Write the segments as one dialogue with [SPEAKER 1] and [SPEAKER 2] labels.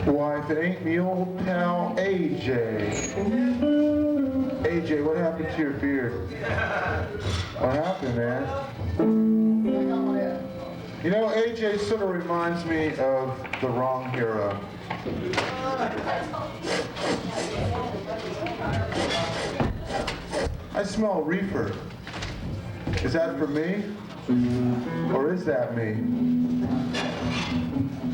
[SPEAKER 1] Why, if it ain't me old pal, A.J. A.J., what happened to your beard? What happened, man? You know, A.J. sort of reminds me of the wrong hero. I smell reefer. Is that for me? Or is that me?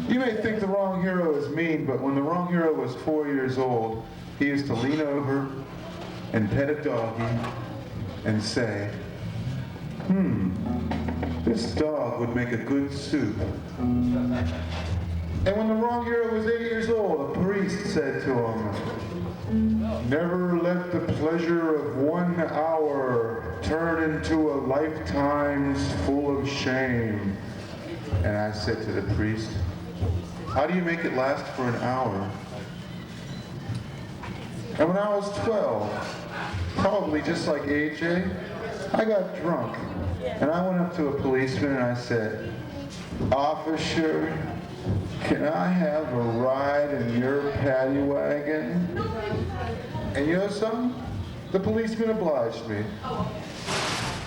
[SPEAKER 1] You may think the wrong hero is mean, but when the wrong hero was 4 years old, he used to lean over and pet a doggy and say, this dog would make a good soup. And when the wrong hero was 8 years old, a priest said to him, never let the pleasure of 1 hour turn into a lifetime's full of shame. And I said to the priest, how do you make it last for an hour? And when I was 12, probably just like AJ, I got drunk. And I went up to a policeman and I said, officer, can I have a ride in your paddy wagon? And you know something? The policeman obliged me.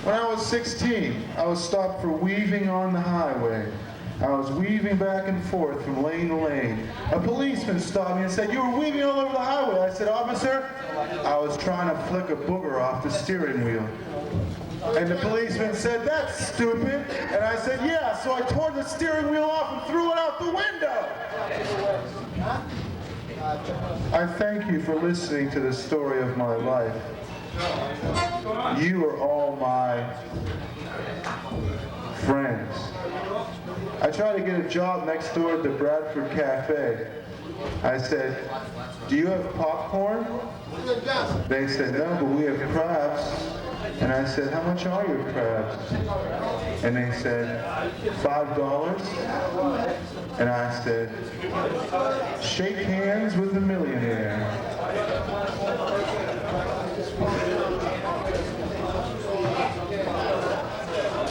[SPEAKER 1] When I was 16, I was stopped for weaving on the highway. I was weaving back and forth from lane to lane. A policeman stopped me and said, you were weaving all over the highway. I said, officer, I was trying to flick a booger off the steering wheel. And the policeman said, that's stupid. And I said, yeah, so I tore the steering wheel off and threw it out the window. I thank you for listening to the story of my life. You are all my friends. I tried to get a job next door at the Bradford Cafe. I said, do you have popcorn? They said, no, but we have crabs. And I said, how much are your crabs? And they said, $5. And I said, shake hands with the millionaire.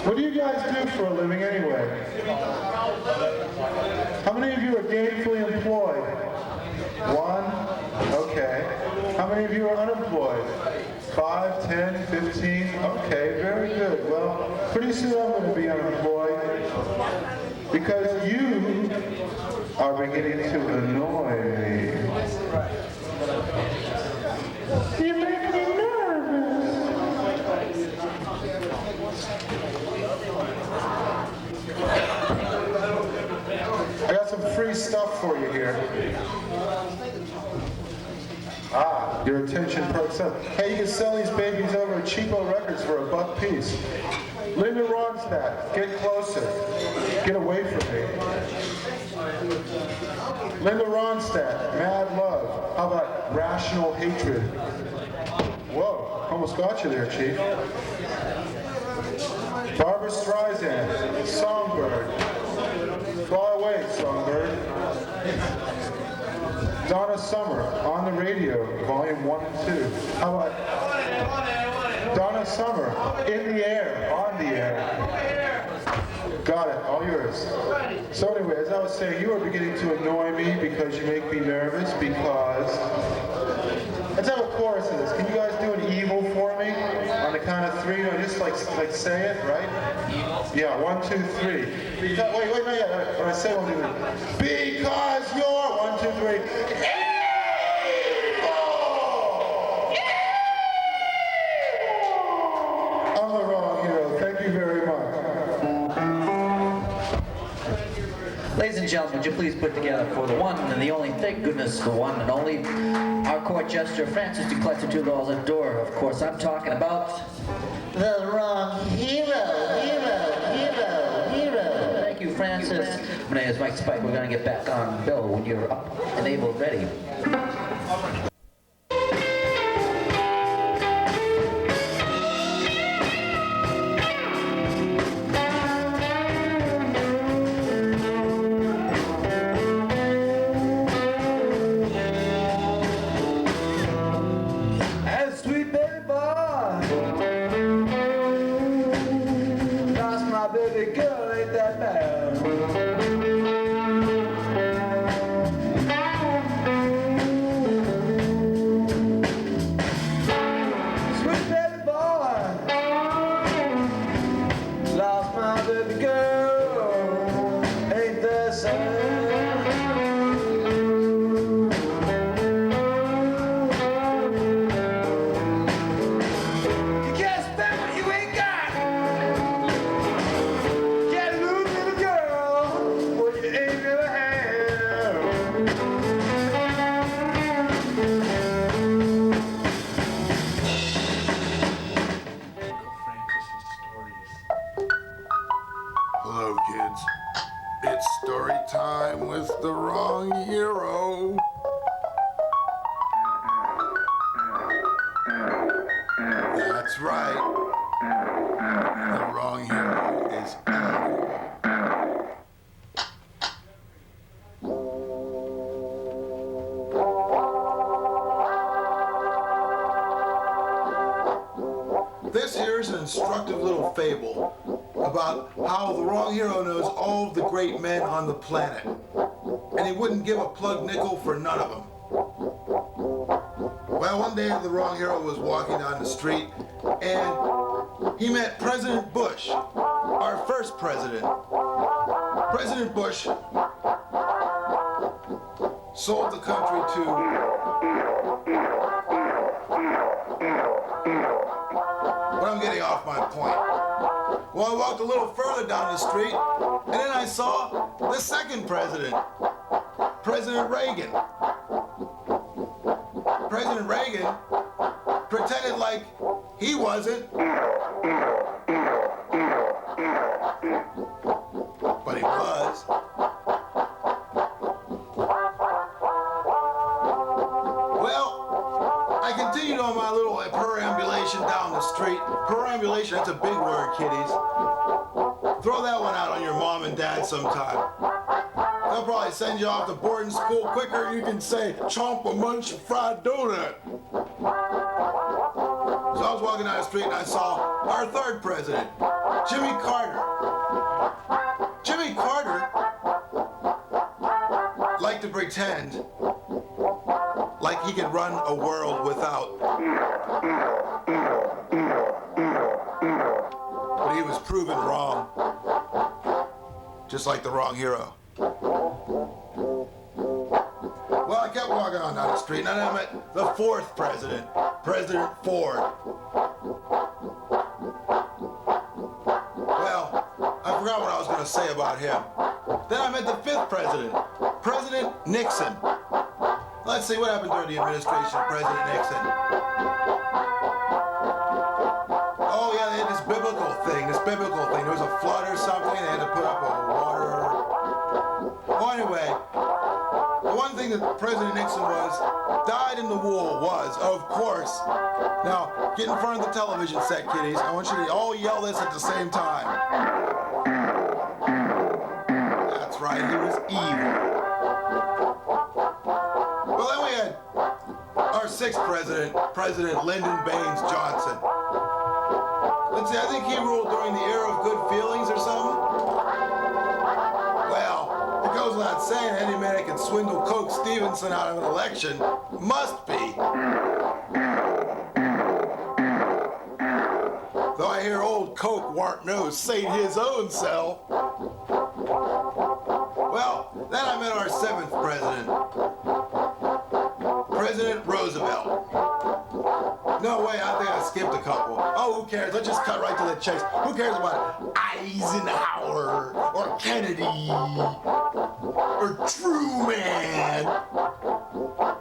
[SPEAKER 1] What do you guys do for a living anyway? How many of you are gainfully employed? 1? Okay. How many of you are unemployed? 5, 10, 15? Okay, very good. Well, pretty soon I'm going to be unemployed because you are beginning to annoy me. You make me nervous. I got some free stuff for you here. Ah, your attention perks up. Hey, you can sell these babies over at Cheapo Records for $1 piece. Linda Ronstadt, get closer. Get away from me. Linda Ronstadt, Mad Love. How about Rational Hatred? Whoa, almost got you there, Chief. Barbara Streisand, Songbird. Fly away, Songbird. Donna Summer, On the Radio, Volume 1 and 2. How about Donna Summer, In the Air, On the Air. Got it, all yours. So anyway, as I was saying, you are beginning to annoy me because you make me nervous because... Let's have a chorus of this. Can you guys do an evil for me? On the count of 3, no, just like say it, right? Yeah, 1, 2, 3. Wait, not yet. When I say 1, 2, 3. Because you're 1, 2, 3. Evil! I'm the wrong hero. Thank you very much.
[SPEAKER 2] Ladies and gentlemen, would you please put together for the one and the only, thank goodness, the one and only, our court jester, Francis DiMenno, $2 a door. Of course, I'm talking about the wrong hero. Thank you, Francis. My name is Mike Spike. We're going to get back on Bill when you're up and able, ready.
[SPEAKER 3] Sweet baby boy. That's right. The wrong hero is out. This here is an instructive little fable about how the wrong hero knows all of the great men on the planet, and he wouldn't give a plug nickel for none of them. Well, one day the wrong hero was walking down the street, and he met President Bush, our first president. President Bush sold the country to... But I'm getting off my point. Well, I walked a little further down the street, and then I saw the second president, President Reagan. President Reagan pretended like he wasn't, but he was. Well, I continued on my little perambulation down the street. Perambulation, that's a big word, kiddies. Throw that one out on your mom and dad sometime. They'll probably send you off to boarding school quicker than you can say, chomp a munch a fried donut. So I was walking down the street and I saw our third president, Jimmy Carter. Jimmy Carter liked to pretend like he could run a world without. But he was proven wrong, just like the wrong hero. Well, I kept walking on down the street, and then I met the fourth president, President Ford. Well, I forgot what I was going to say about him. Then I met the fifth president, President Nixon. Let's see what happened during the administration of President Nixon. Oh, yeah, they had this biblical thing. There was a flood or something. They had to put up a water. Well, anyway, the one thing that President Nixon died in the wool was, of course. Now, get in front of the television set, kiddies. I want you to all yell this at the same time. That's right, he was evil. Well, then we had our sixth president, President Lyndon Baines Johnson. Let's see, I think he ruled during the era of good feelings or something. Well, it goes without saying any man that can swindle Coke Stevenson out of an election must be. Though I hear old Coke warn't no saint his own self. Well, then I met our seventh president, President Roosevelt. No, wait, I think I skipped a couple. Oh, who cares? Let's just cut right to the chase. Who cares about Eisenhower or Kennedy or Truman?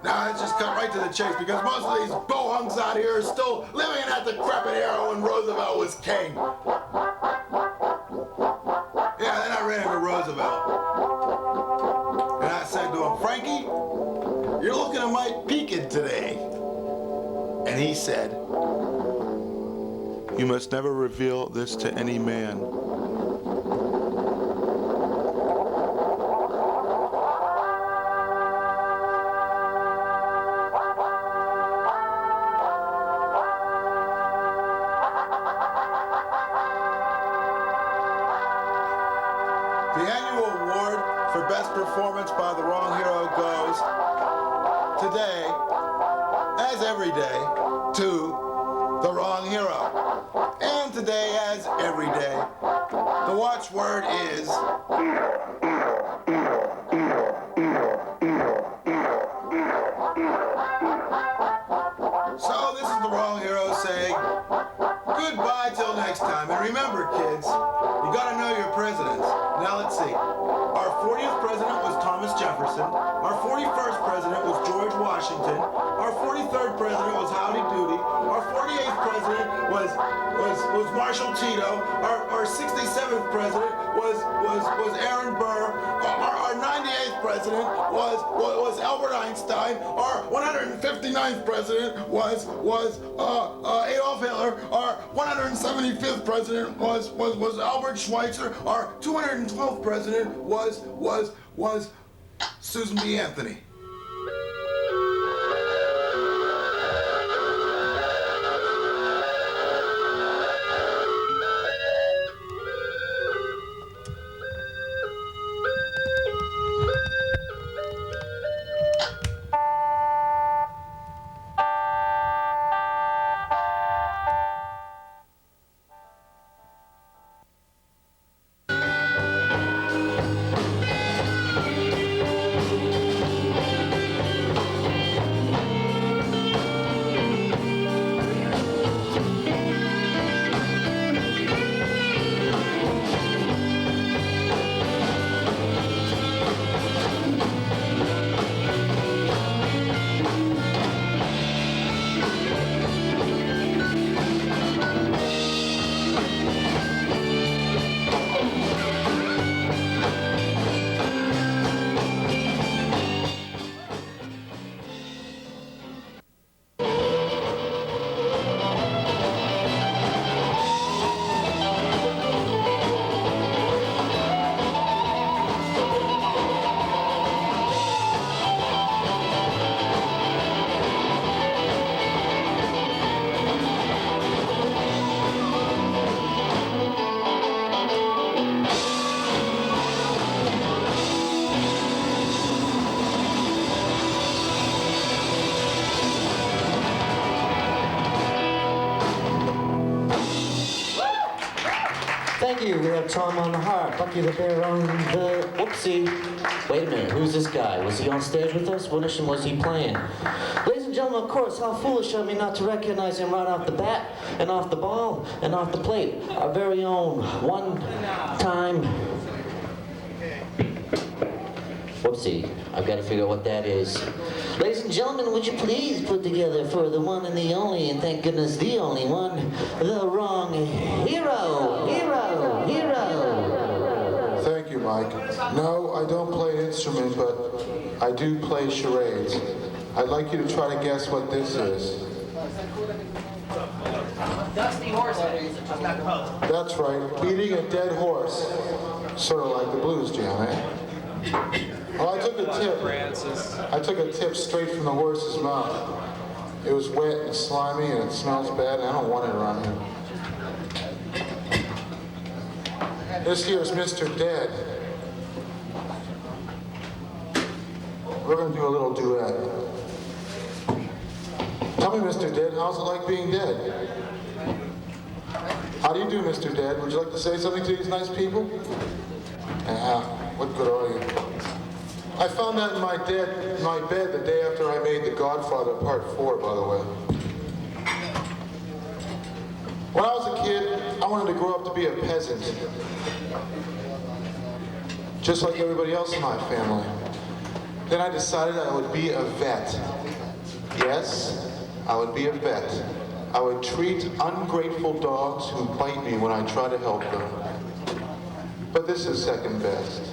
[SPEAKER 3] Now, let's just cut right to the chase because most of these bohunks out here are still living in that decrepit era when Roosevelt was king. Yeah, then I ran into Roosevelt. And I said to him, Frankie, you're looking a mite peaked today. And he said, you must never reveal this to any man. The annual award for Best Performance by the Wrong Hero goes today, as every day, to the wrong hero. And today, as every day, the watchword is... So this is the wrong hero saying goodbye till next time. And remember, kids, you gotta know your presidents. Now let's see. Our 40th president was Thomas Jefferson. Our 41st president was George Washington. Our 43rd president was Howdy Doody. Our 48th president was Marshall Tito. Our 67th president was Aaron Burr. Our 98th president was Albert Einstein. Our 159th president was Adolf Hitler. Our 175th president was Albert Schweitzer. Our 212th president was Susan B. Anthony.
[SPEAKER 2] Thank you. We have Tom on the harp, Bucky the Bear on the whoopsie. Wait a minute, who's this guy? Was he on stage with us? What instrument was he playing? Ladies and gentlemen, of course, how foolish of me not to recognize him right off the bat, and off the ball, and off the plate. Our very own one-time... Whoopsie, I've got to figure out what that is. Ladies and gentlemen, would you please put together for the one and the only, and thank goodness the only one, the wrong hero, hero, hero.
[SPEAKER 1] Thank you, Mike. No, I don't play an instrument, but I do play charades. I'd like you to try to guess what this is.
[SPEAKER 2] Dusty horse.
[SPEAKER 1] That's right, beating a dead horse. Sort of like the blues jam, eh? Well, I took a tip. I took a tip straight from the horse's mouth. It was wet and slimy and it smells bad and I don't want it around here. This here is Mr. Dead. We're going to do a little duet. Tell me, Mr. Dead, how's it like being dead? How do you do, Mr. Dead? Would you like to say something to these nice people? Yeah, what good are you? I found that in my bed the day after I made The Godfather Part 4, by the way. When I was a kid, I wanted to grow up to be a peasant. Just like everybody else in my family. Then I decided I would be a vet. Yes, I would be a vet. I would treat ungrateful dogs who bite me when I try to help them. But this is second best.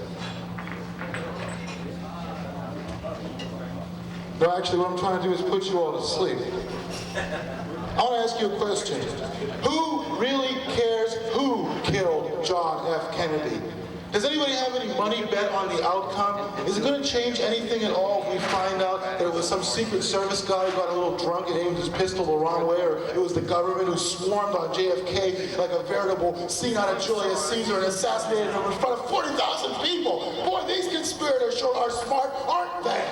[SPEAKER 1] No, actually, what I'm trying to do is put you all to sleep. I want to ask you a question. Who really cares who killed John F. Kennedy? Does anybody have any money bet on the outcome? Is it going to change anything at all if we find out that it was some Secret Service guy who got a little drunk and aimed his pistol the wrong way, or it was the government who swarmed on JFK like a veritable scene out of Julius Caesar and assassinated him in front of 40,000 people? Boy, these conspirators sure are smart, aren't they?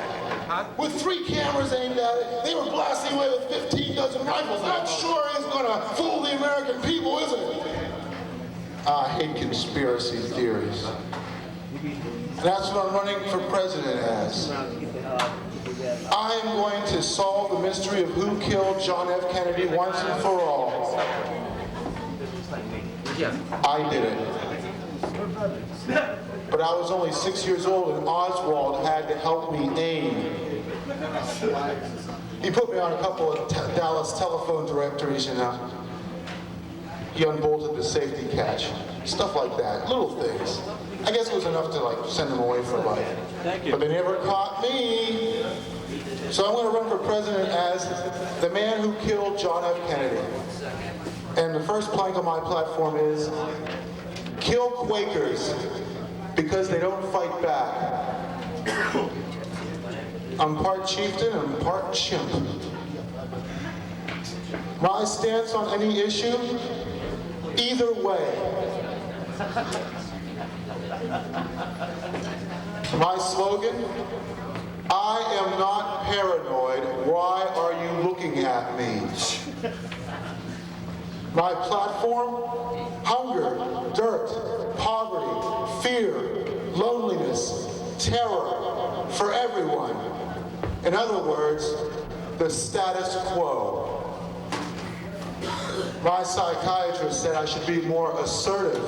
[SPEAKER 1] With 3 cameras aimed at it, they were blasting away with 15 dozen rifles. That sure is going to fool the American people, isn't it? I hate conspiracy theories. And that's what I'm running for president as. I'm going to solve the mystery of who killed John F. Kennedy once and for all. I did it. But I was only 6 years old and Oswald had to help me aim. He put me on a couple of Dallas telephone directories, you know. He unbolted the safety catch. Stuff like that. Little things. I guess it was enough to like send him away for life.
[SPEAKER 2] Thank you.
[SPEAKER 1] But they never caught me. So I'm going to run for president as the man who killed John F. Kennedy. And the first first plank on my platform is kill Quakers because they don't fight back. I'm part chieftain and I'm part chimp. My stance on any issue, either way. My slogan, I am not paranoid, why are you looking at me? My platform, hunger, dirt, poverty, fear, loneliness, terror, for everyone. In other words, the status quo. My psychiatrist said I should be more assertive,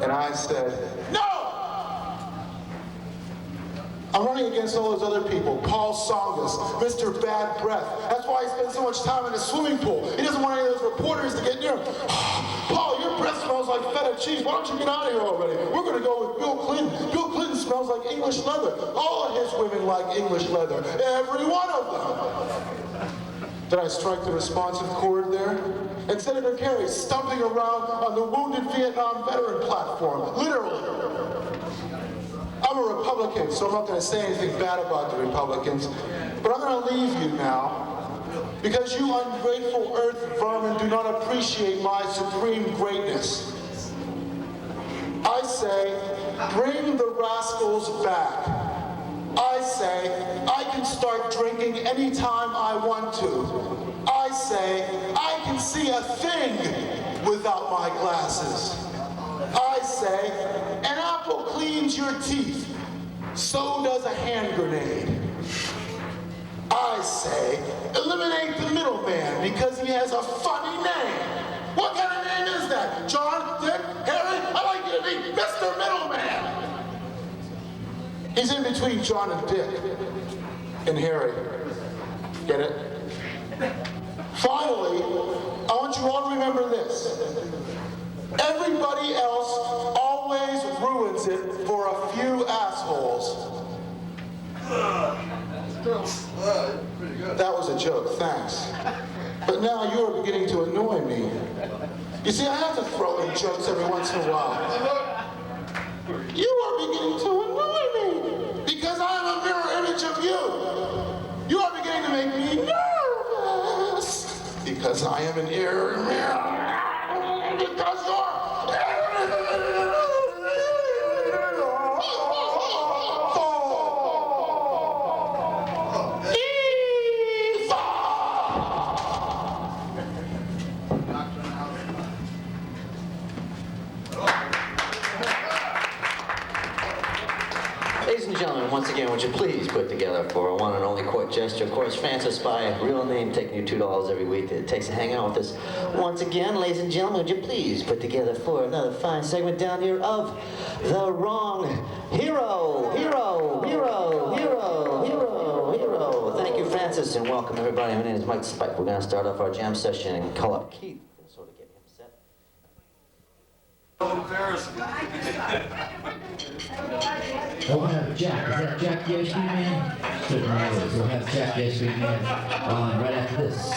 [SPEAKER 1] and I said, no! I'm running against all those other people. Paul Songus, Mr. Bad Breath. That's why he spends so much time in a swimming pool. He doesn't want any of those reporters to get near him. Paul, your breath smells like feta cheese. Why don't you get out of here already? We're going to go with Bill Clinton. Bill Clinton smells like English leather. All of his women like English leather. Every one of them. Did I strike the responsive chord there? And Senator Kerry stumping around on the wounded Vietnam veteran platform, literally. I'm a Republican, so I'm not going to say anything bad about the Republicans, but I'm going to leave you now because you ungrateful earth vermin do not appreciate my supreme greatness. I say, bring the rascals back. I say, I can start drinking anytime I want to. I say, I can see a thing without my glasses. I say, an apple cleans your teeth. So does a hand grenade. I say, eliminate the middleman because he has a funny name. What kind of name is that? John, Dick, Harry? I'd like you to be Mr. Middleman. He's in between John and Dick and Harry. Get it? Finally, I want you all to remember this. Everybody else always ruins it for a few assholes. That was a joke, thanks. But now you are beginning to annoy me. You see, I have to throw in jokes every once in a while. You are beginning to annoy me because I am a mirror image of you. You are beginning to make me nervous because I am an mirror. Because you're
[SPEAKER 2] Ladies and gentlemen, once again, would you please put together for a one and only court jester, of course, Francis by real name, taking you $2 every week that it takes to hang out with us. Once again, ladies and gentlemen, would you please put together for another fine segment down here of The Wrong Hero. Thank you, Francis, and welcome everybody. My name is Mike Spike. We're going to start off our jam session and call up Keith and sort of get him set.
[SPEAKER 4] We'll have Jack. Is that Jack the Ice Cream Man? Certainly is. We'll have Jack the Ice Cream Man on right after this.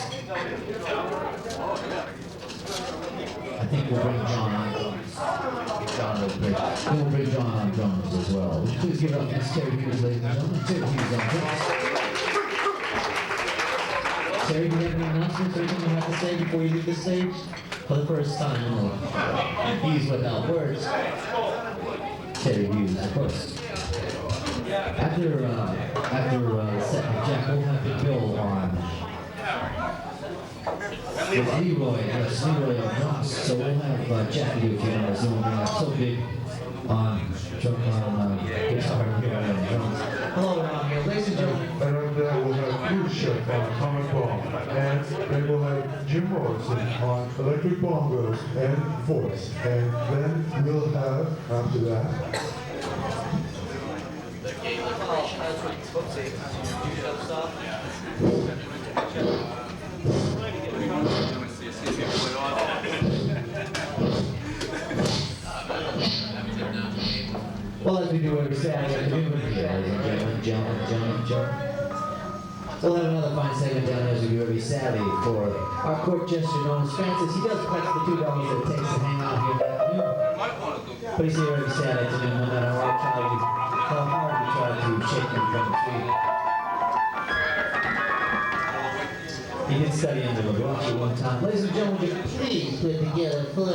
[SPEAKER 4] I think we'll bring John on drums. We'll bring John on drums as well. Would you please give it up to Miss Terry Hughes, ladies and gentlemen? Terry Hughes on drums. Terry, do you have any announcements or anything you have to say before you leave the stage? For the first time, he's without words. Terry Hughes, of course. After set with Jack, we'll have Bill on. With Leroy on drums. So we'll have Jack do a few numbers, and we'll bring up So Big on guitar and drums. Hello, ladies and gentlemen.
[SPEAKER 5] And we'll have Cruise Ship on comic bomb, and then we'll have Jim Morrison on electric bongos and voice, and then we'll have after that.
[SPEAKER 4] Well, as we do every Saturday afternoon, ladies and gentlemen, We'll have another fine segment down there as we do every Saturday for our court jester known as Francis. He does collect the $2 that it takes to hang out here. But he's here every Saturday afternoon, no matter how hard we try to shake him from the tree. He did study under the rock at one time. Ladies and gentlemen, would you please put together for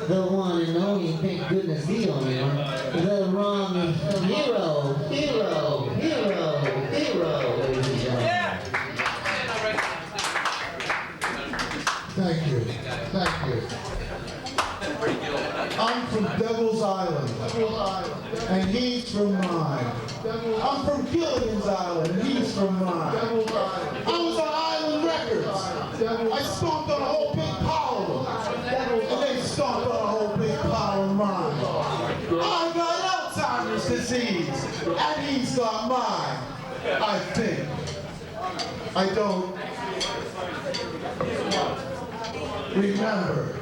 [SPEAKER 4] the one and only, thank goodness the only one, the wrong hero, ladies and gentlemen.
[SPEAKER 5] Thank you. I'm from Devil's Island, and he's from mine. I'm from Gilligan's Island, and he's from mine. I was on Island Records. I stomped on a whole big pile of them, and they stomped on a whole big pile of mine. I got Alzheimer's disease, and he's got mine. I think. I don't remember.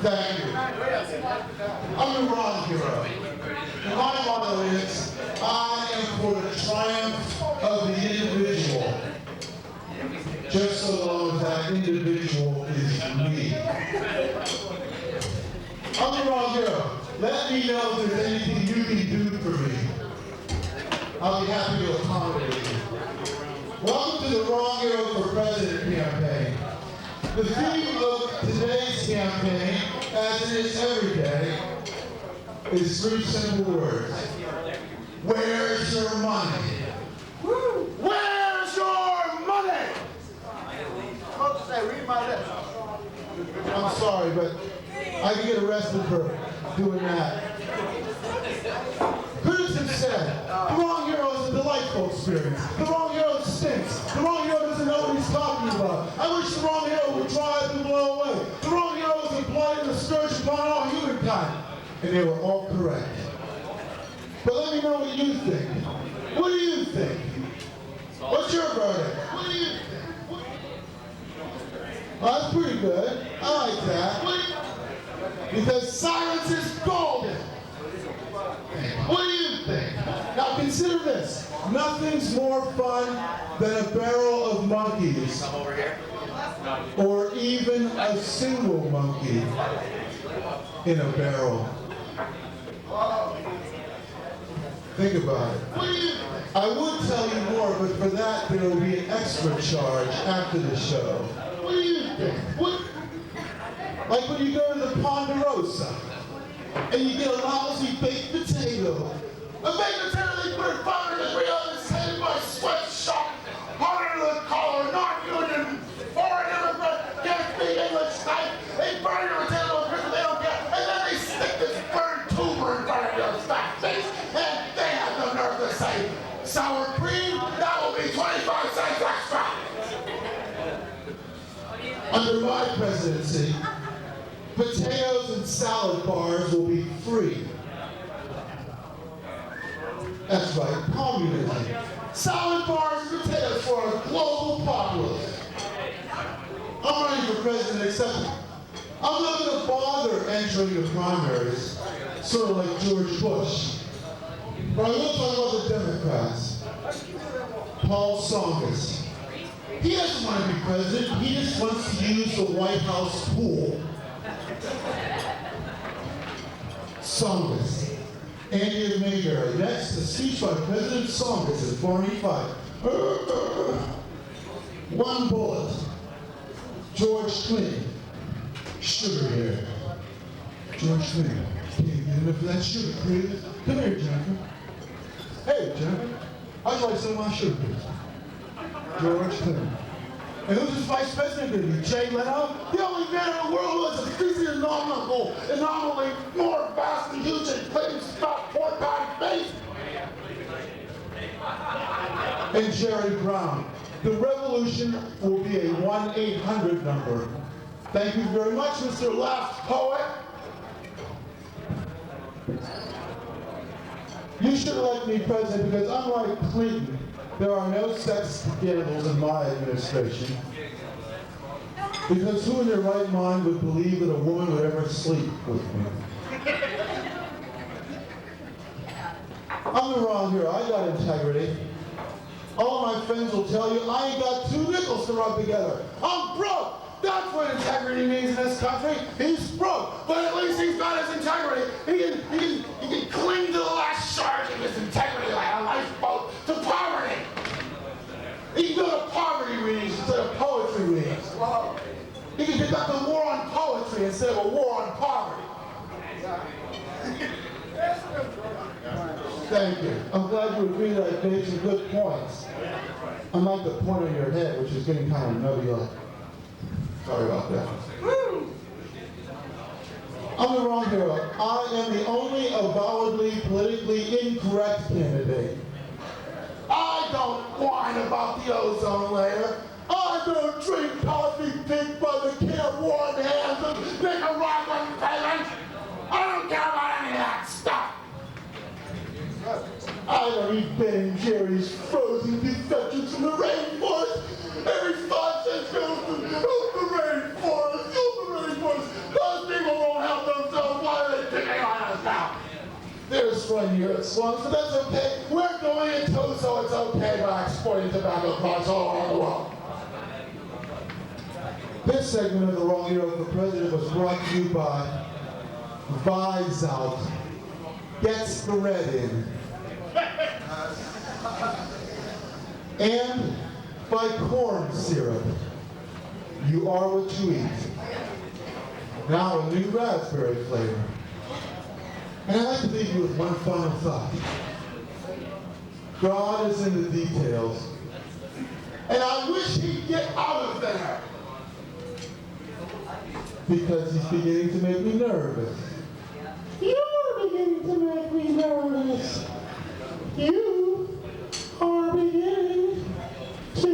[SPEAKER 5] Thank you. I'm the wrong hero. And my motto is, I am for the triumph of the individual. Just so long as that individual is me. I'm the wrong hero. Let me know if there's anything you can do for me. I'll be happy to accommodate you. Welcome to the Wrong Hero for President campaign. The theme of today's campaign, as it is every day, is 3 simple words. Where's your money? Where's your money? Read my lips. I'm sorry, but I can get arrested for doing that. Critics have said, the wrong hero is a delightful experience. The wrong hero stinks. The wrong hero doesn't know what he's talking about. I wish the wrong hero would drive and blow away. The wrong hero is a blight and a scourge upon all humankind. And they were all correct. But let me know what you think. What do you think? What's your verdict? What do you think? Well, that's pretty good. I like that. Because silence is golden. What do you think? Now consider this. Nothing's more fun than a barrel of monkeys. Or even a single monkey in a barrel. Think about it. I would tell you more, but for that there will be an extra charge after the show. What do you think? Like when you go to the Ponderosa and you get a lousy baked potato. A baked potato they put in 500 degrees on the same by sweatshop, harder to the collar, non-union, foreign immigrant, can't speak English, type. They burn your potato because they don't care, and then they stick this burned tuber in front of your fat face, and they have the nerve to say, sour cream, that will be 25 cents extra. Under my presidency, potatoes and salad bars will be free. That's right, communism. Salad bars and potatoes for a global populace. I'm running for president, except I'm not going to bother entering the primaries, sort of like George Bush. But I will talk about the Democrats. Paul Tsongas. He doesn't want to be president, he just wants to use the White House pool. Tsongas. Andy of Mayberry. Next, a speech by President Tsongas at 485. One bullet. George Clinton. Sugar here. George Clinton. Can't get enough of that sugar, please. Come here, Jennifer. Hey, Jennifer. I'd like some of my sugar, please. George Clinton. And who's his vice president going to be? Jay Leno? The only man in the world who has a physiognomical, more vast and huge and Clinton's about 4 times face. And Jerry Brown. The revolution will be a 1-800 number. Thank you very much, Mr. Last Poet. You should elect me president because unlike Clinton, there are no sex scandals in my administration. Because who in their right mind would believe that a woman would ever sleep with me? I'm the wrong hero. I got integrity. All my friends will tell you I ain't got two nickels to rub together. I'm broke. That's what integrity means in this country. He's broke, but at least he's got his integrity. He can cling to the last shards of his integrity like a lifeboat to poverty. He can go to poverty readings instead of poetry readings. He can conduct a war on poetry instead of a war on poverty. Thank you. I'm glad you agree that I've made some good points. Unlike the point on your head, which is getting kind of nebulous. Sorry about that. I'm the wrong hero. I am the only avowedly politically incorrect candidate. I don't whine about the ozone layer. I don't drink coffee picked by the careworn hands of Nicaraguan peasants. I don't care about any of that stuff. I don't eat Ben & Jerry's frozen defections from the rainforest. Every 5 cents goes to the rainforest, the rainforest. Those people won't help themselves. Why are they picking on us now? They're destroying the earth's lungs, but that's okay. We're going in too, so it's okay by exporting tobacco products all around the world. This segment of The Wrong Hero for President was brought to you by Vise Out, Gets the Red In, and by corn syrup. You are what you eat. Now a new raspberry flavor. And I'd like to leave you with one final thought. God is in the details. And I wish he'd get out of there. Because he's beginning to make me nervous. You're beginning to make me nervous. You are beginning to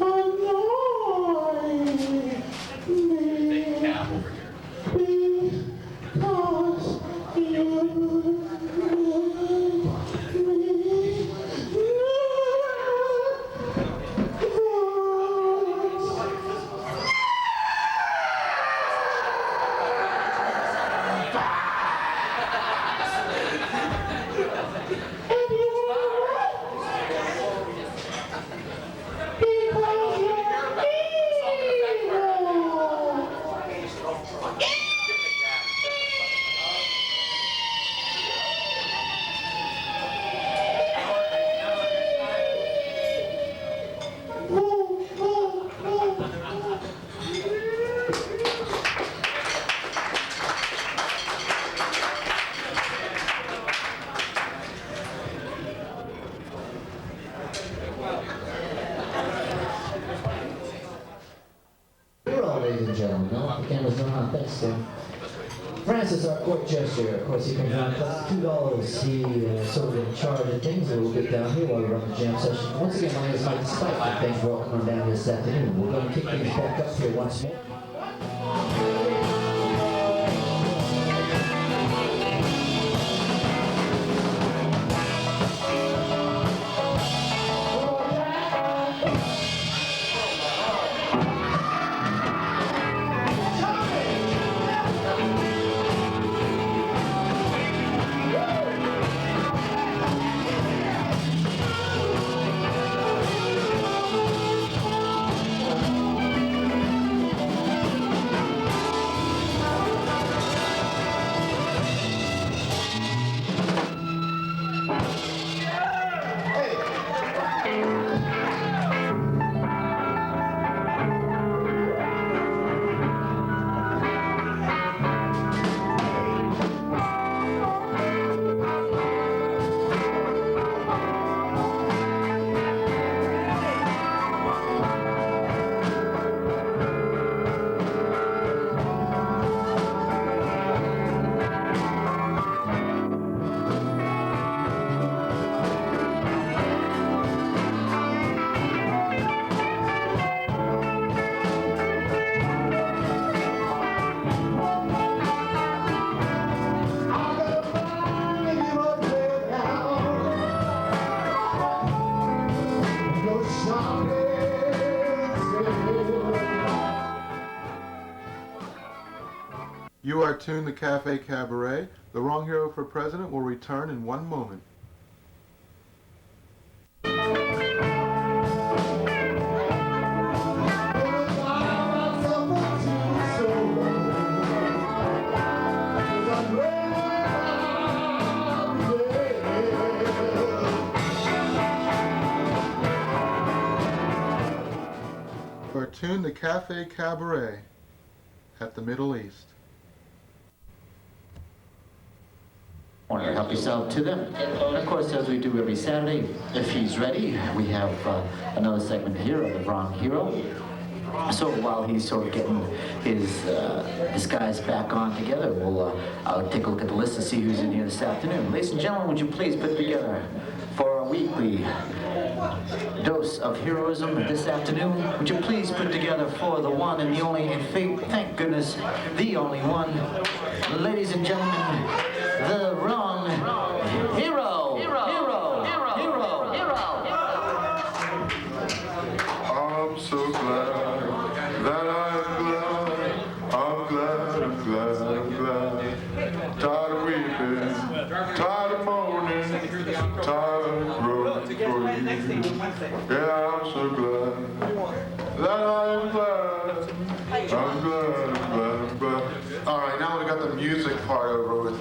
[SPEAKER 5] annoy me. Because you
[SPEAKER 4] ladies and gentlemen. No, the cameras don't on. Thanks, Tim. Francis, our court jester, of course, he comes around plus $2. He sort of in charge of things a little bit down here while we run the jam session. Once again, my name is Mike Spike, and thanks for all coming down here this afternoon. We're going to kick things back up here once more.
[SPEAKER 1] You are tuned to Cafe Cabaret. The Wrong Hero for President will return in one moment. Cafe Cabaret at the Middle East.
[SPEAKER 6] Want to help yourself to them. And of course, as we do every Saturday, if he's ready, we have another segment here of the Wrong Hero. So while he's sort of getting his guys back on together, I'll take a look at the list and see who's in here this afternoon. Ladies and gentlemen, would you please put together for a weekly dose of heroism this afternoon? Would you please put together for the one and the only, and thank goodness, the only one, ladies and gentlemen, the Wrong Hero.
[SPEAKER 1] I'm so glad that I'm glad. Tired of weeping, tired of moaning, tired of groaning for you. Yeah, I'm so glad that I'm glad. All right, now we got the music part over with.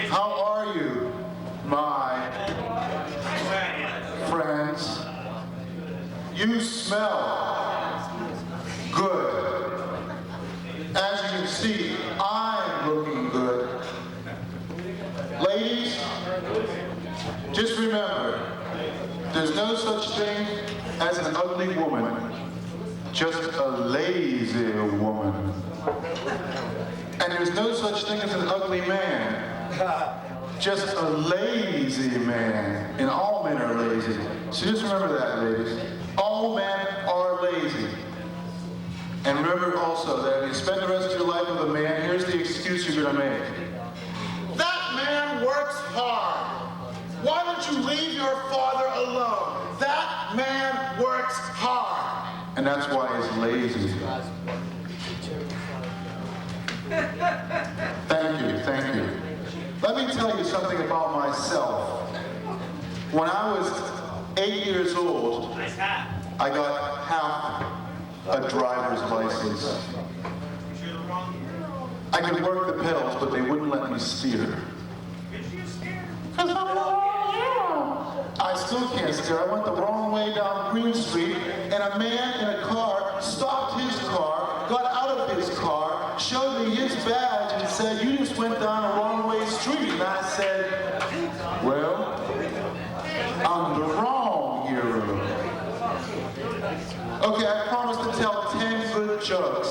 [SPEAKER 1] How are you, my friends? You smell good. As you can see, I'm looking good. Ladies, just remember, there's no such thing as an ugly woman, just a lazy woman. And there's no such thing as an ugly man, just a lazy man. And all men are lazy. So just remember that, ladies. All men are lazy. And remember also that if you spend the rest of your life with a man, here's the excuse you're going to make.
[SPEAKER 3] That man works hard. Why don't you leave your father alone? That man works hard.
[SPEAKER 1] And that's why he's lazy. Thank you. Let me tell you something about myself. When I was 8 years old, I got half a driver's license. I could work the pedals, but they wouldn't let me steer. I still can't steer. I went the wrong way down Green Street, and a man in a car stopped his car, got out of his car, showed me his badge, and said, "You just went down a wrong way street." And I said, "Well, I'm the wrong hero." Okay, I promised to tell 10 good jokes.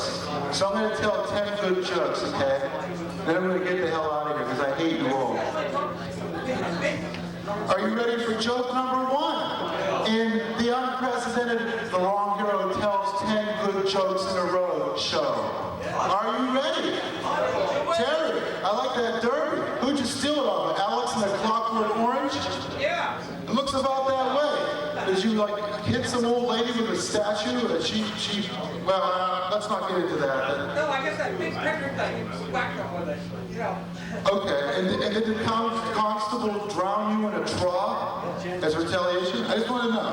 [SPEAKER 1] So I'm going to tell 10 good jokes, okay? Then I'm going to get the hell out of here because I hate you all. Are you ready for joke number 1? In the unprecedented The Wrong Hero Tells 10 Good Jokes in a Row show. Are you ready? Terry, I like that derby. Who'd you steal it off? Alex and the Clockwork Orange? Yeah. It looks about that way. Did you like hit some old lady with a statue that she well, let's not get into that.
[SPEAKER 7] No, I guess that big picture thing, you whacked them with it, you know.
[SPEAKER 1] Okay, and did the constable drown you in a trough as retaliation? I just want to know.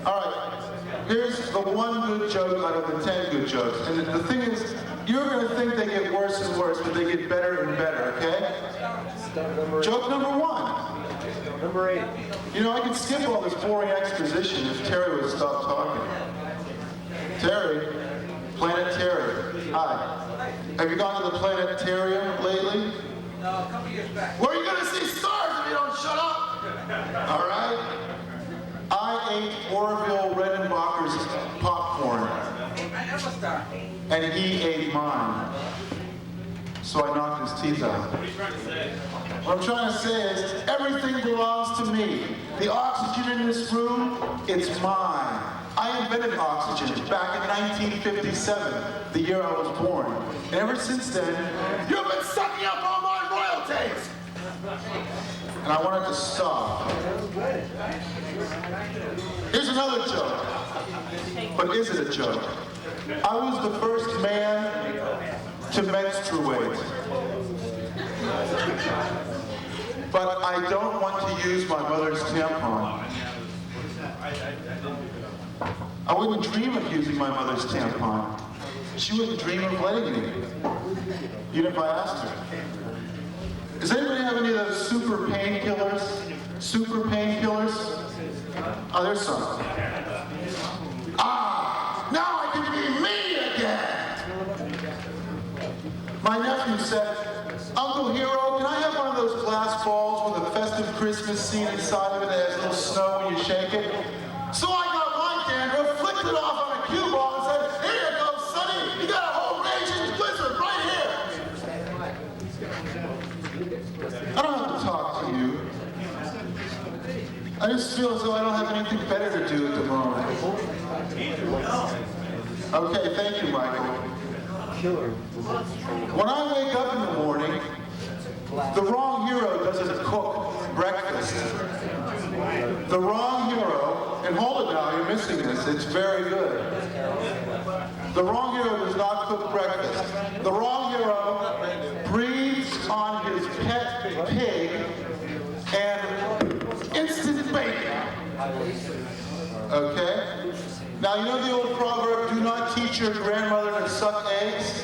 [SPEAKER 1] All right, here's the one good joke out of the 10 good jokes. And the thing is, you're going to think they get worse and worse, but they get better and better, okay? Joke number 1.
[SPEAKER 3] Number 8.
[SPEAKER 1] You know, I could skip all this boring exposition if Terry would stop talking. Terry, Planet Terry, hi. Have you gone to the planetarium lately?
[SPEAKER 7] No, a couple years back.
[SPEAKER 3] Where are you going to see stars if you don't shut up?
[SPEAKER 1] All right. I ate Orville Redenbacher's popcorn,
[SPEAKER 7] I am a star.
[SPEAKER 1] and he ate mine. So I knocked his teeth out.
[SPEAKER 7] What are you trying to say?
[SPEAKER 1] What I'm trying to say is, everything belongs to me. The oxygen in this room, it's mine. I invented oxygen back in 1957, the year I was born. And ever since then,
[SPEAKER 3] You've been sucking up all my royalties!
[SPEAKER 1] and I want it to stop. Here's another joke. But is it a joke? I was the first man to menstruate. But I don't want to use my mother's tampon. I wouldn't dream of using my mother's tampon. She wouldn't dream of letting me, even if I asked her. Does anybody have any of those super painkillers? Super painkillers? Oh, there's some. Ah! My nephew said, Uncle Hero, can I have one of those glass balls with a festive Christmas scene inside of it that has a little snow when you shake it? So I got my dandruff, flicked it off on a cue ball and said, here you go, sonny, you got a whole raging blizzard right here. I don't have to talk to you. I just feel as though I don't have anything better to do at the moment. Okay, thank you, Michael. When I wake up in the morning, the wrong hero doesn't cook breakfast. The wrong hero, and hold it now, you're missing this, it's very good. The wrong hero does not cook breakfast. The wrong hero breathes on his pet pig and instant bacon. Okay? Now, you know the old proverb, do not teach your grandmother to suck eggs?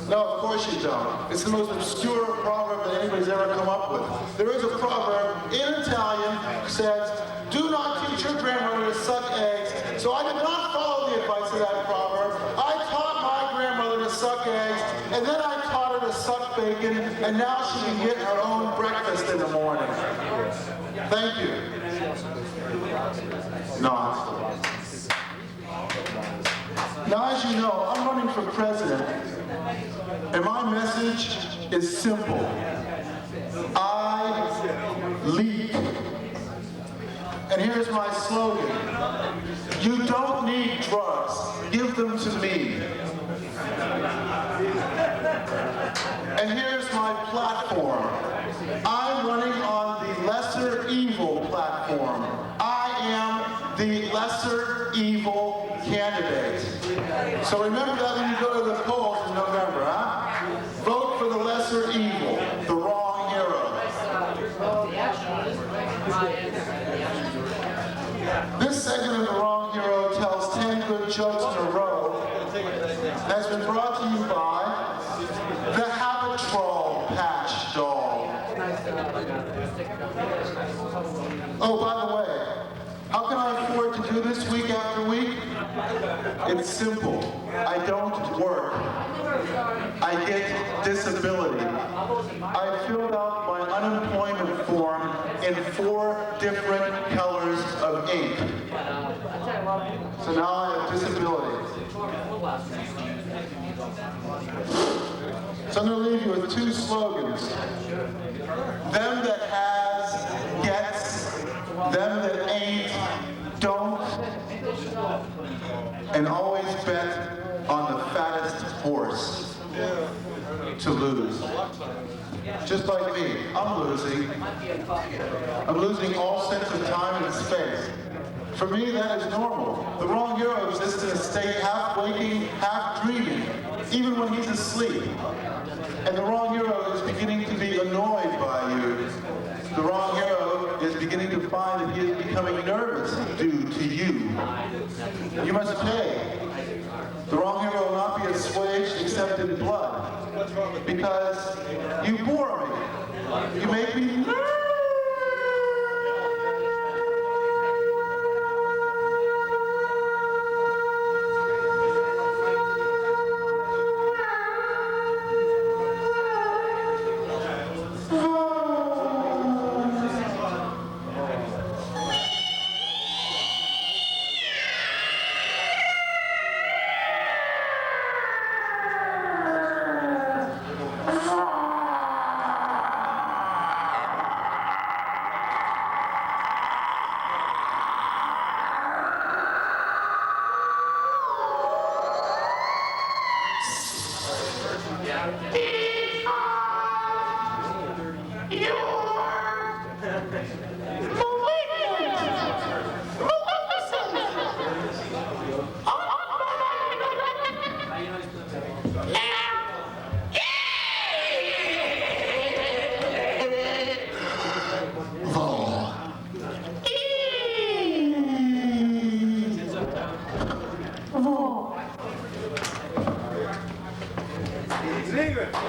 [SPEAKER 1] No, of course you don't. It's the most obscure proverb that anybody's ever come up with. There is a proverb in Italian that says, do not teach your grandmother to suck eggs. So I did not follow the advice of that proverb. I taught my grandmother to suck eggs, and then I taught her to suck bacon, and now she can get her own breakfast in the morning. Thank you. Not. Now, as you know, I'm running for president, and my message is simple. I lead. And here's my slogan. You don't need drugs. Give them to me. And here's my platform. I'm running on the lesser evil platform. I am the lesser evil candidate. So remember that when you go to the polls in November, huh? Vote for the lesser evil, the wrong hero. This segment of The Wrong Hero tells 10 good jokes in a row has been brought to you by the Habitrol Patch Doll. Oh, by the way, how can I afford to do this week after week? It's simple. I don't work. I get disability. I filled out my unemployment form in 4 different colors of ink. So now I have disability. So I'm going to leave you with 2 slogans. Them that has, gets. Them that ain't, don't. And always bet on the fattest horse to lose. Just like me, I'm losing. I'm losing all sense of time and space. For me, that is normal. The wrong hero exists in a state half waking, half dreaming, even when he's asleep. And the wrong hero is beginning to be annoyed by you. The wrong hero is beginning to find that he is becoming nervous due to you. You must pay. The wrong hero will not be assuaged except in blood. Because you bore me. You make me nervous.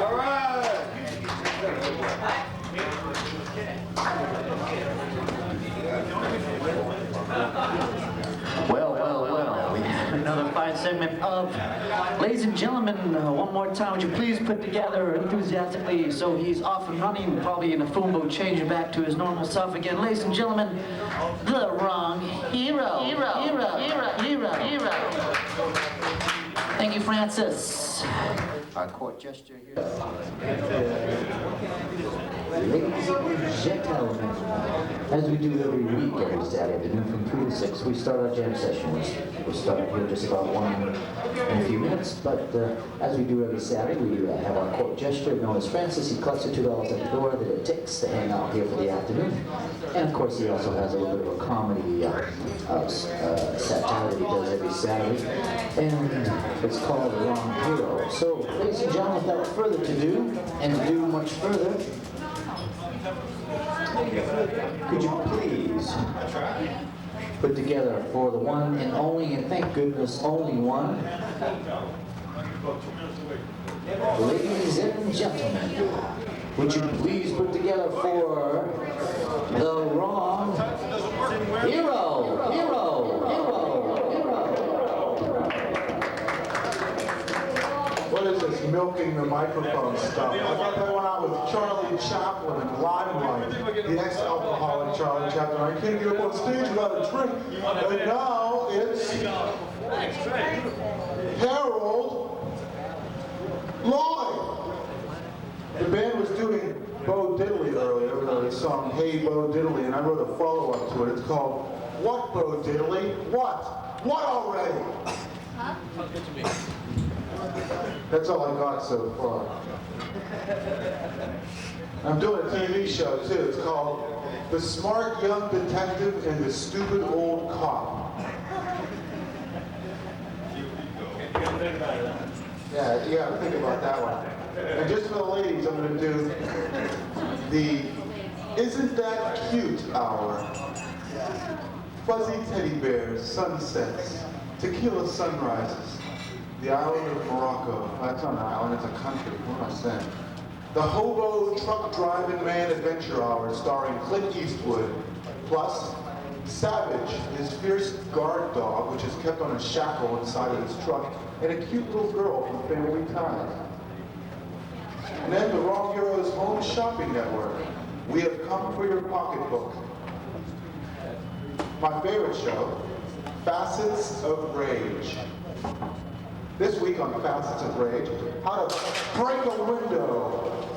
[SPEAKER 3] All right.
[SPEAKER 6] Well, we had another fine segment of Ladies and Gentlemen. One more time, would you please put together enthusiastically so he's off and running, probably in a phone booth, changing back to his normal self again. Ladies and gentlemen, the wrong hero. Thank you, Francis. Our court gesture here.
[SPEAKER 4] Ladies and gentlemen, as we do every week, every Saturday afternoon from 3 to 6, we start our jam sessions. We'll start here just about in a few minutes, but as we do every Saturday, we have our court gesture known as Francis. He collects the $2 at the door that it takes to hang out here for the afternoon. And of course, he also has a little bit of a comedy satire that he does every Saturday, and it's called The Wrong Hero. So, ladies and gentlemen, without further ado, and to do much further, could you please put together for the one and only, and thank goodness only one, ladies and gentlemen, would you please put together for the wrong hero.
[SPEAKER 1] What is this milking the microphone stuff? I thought that went out with Charlie Chaplin and Limelight, the ex-alcoholic Charlie Chaplin. I can't get up on stage without a drink. And now it's Harold Lloyd. The band was doing Bo Diddley earlier, the song Hey Bo Diddley, and I wrote a follow-up to it. It's called What Bo Diddley? What? What already?
[SPEAKER 8] Huh?
[SPEAKER 1] That's all I got so far. I'm doing a TV show too. It's called The Smart Young Detective and the Stupid Old Cop. Yeah, think about that one. And just for the ladies, I'm going to do the Isn't That Cute Hour. Fuzzy teddy bears, sunsets, tequila sunrises. The island of Morocco. That's not an island, it's a country. What am I saying? The Hobo Truck Driving Man Adventure Hour starring Clint Eastwood. Plus, Savage, his fierce guard dog, which is kept on a shackle inside of his truck, and a cute little girl from Family Ties. And then the Wrong Heroes Home Shopping Network. We have come for your pocketbook. My favorite show, Facets of Rage. This week on Facets of Rage, how to break a window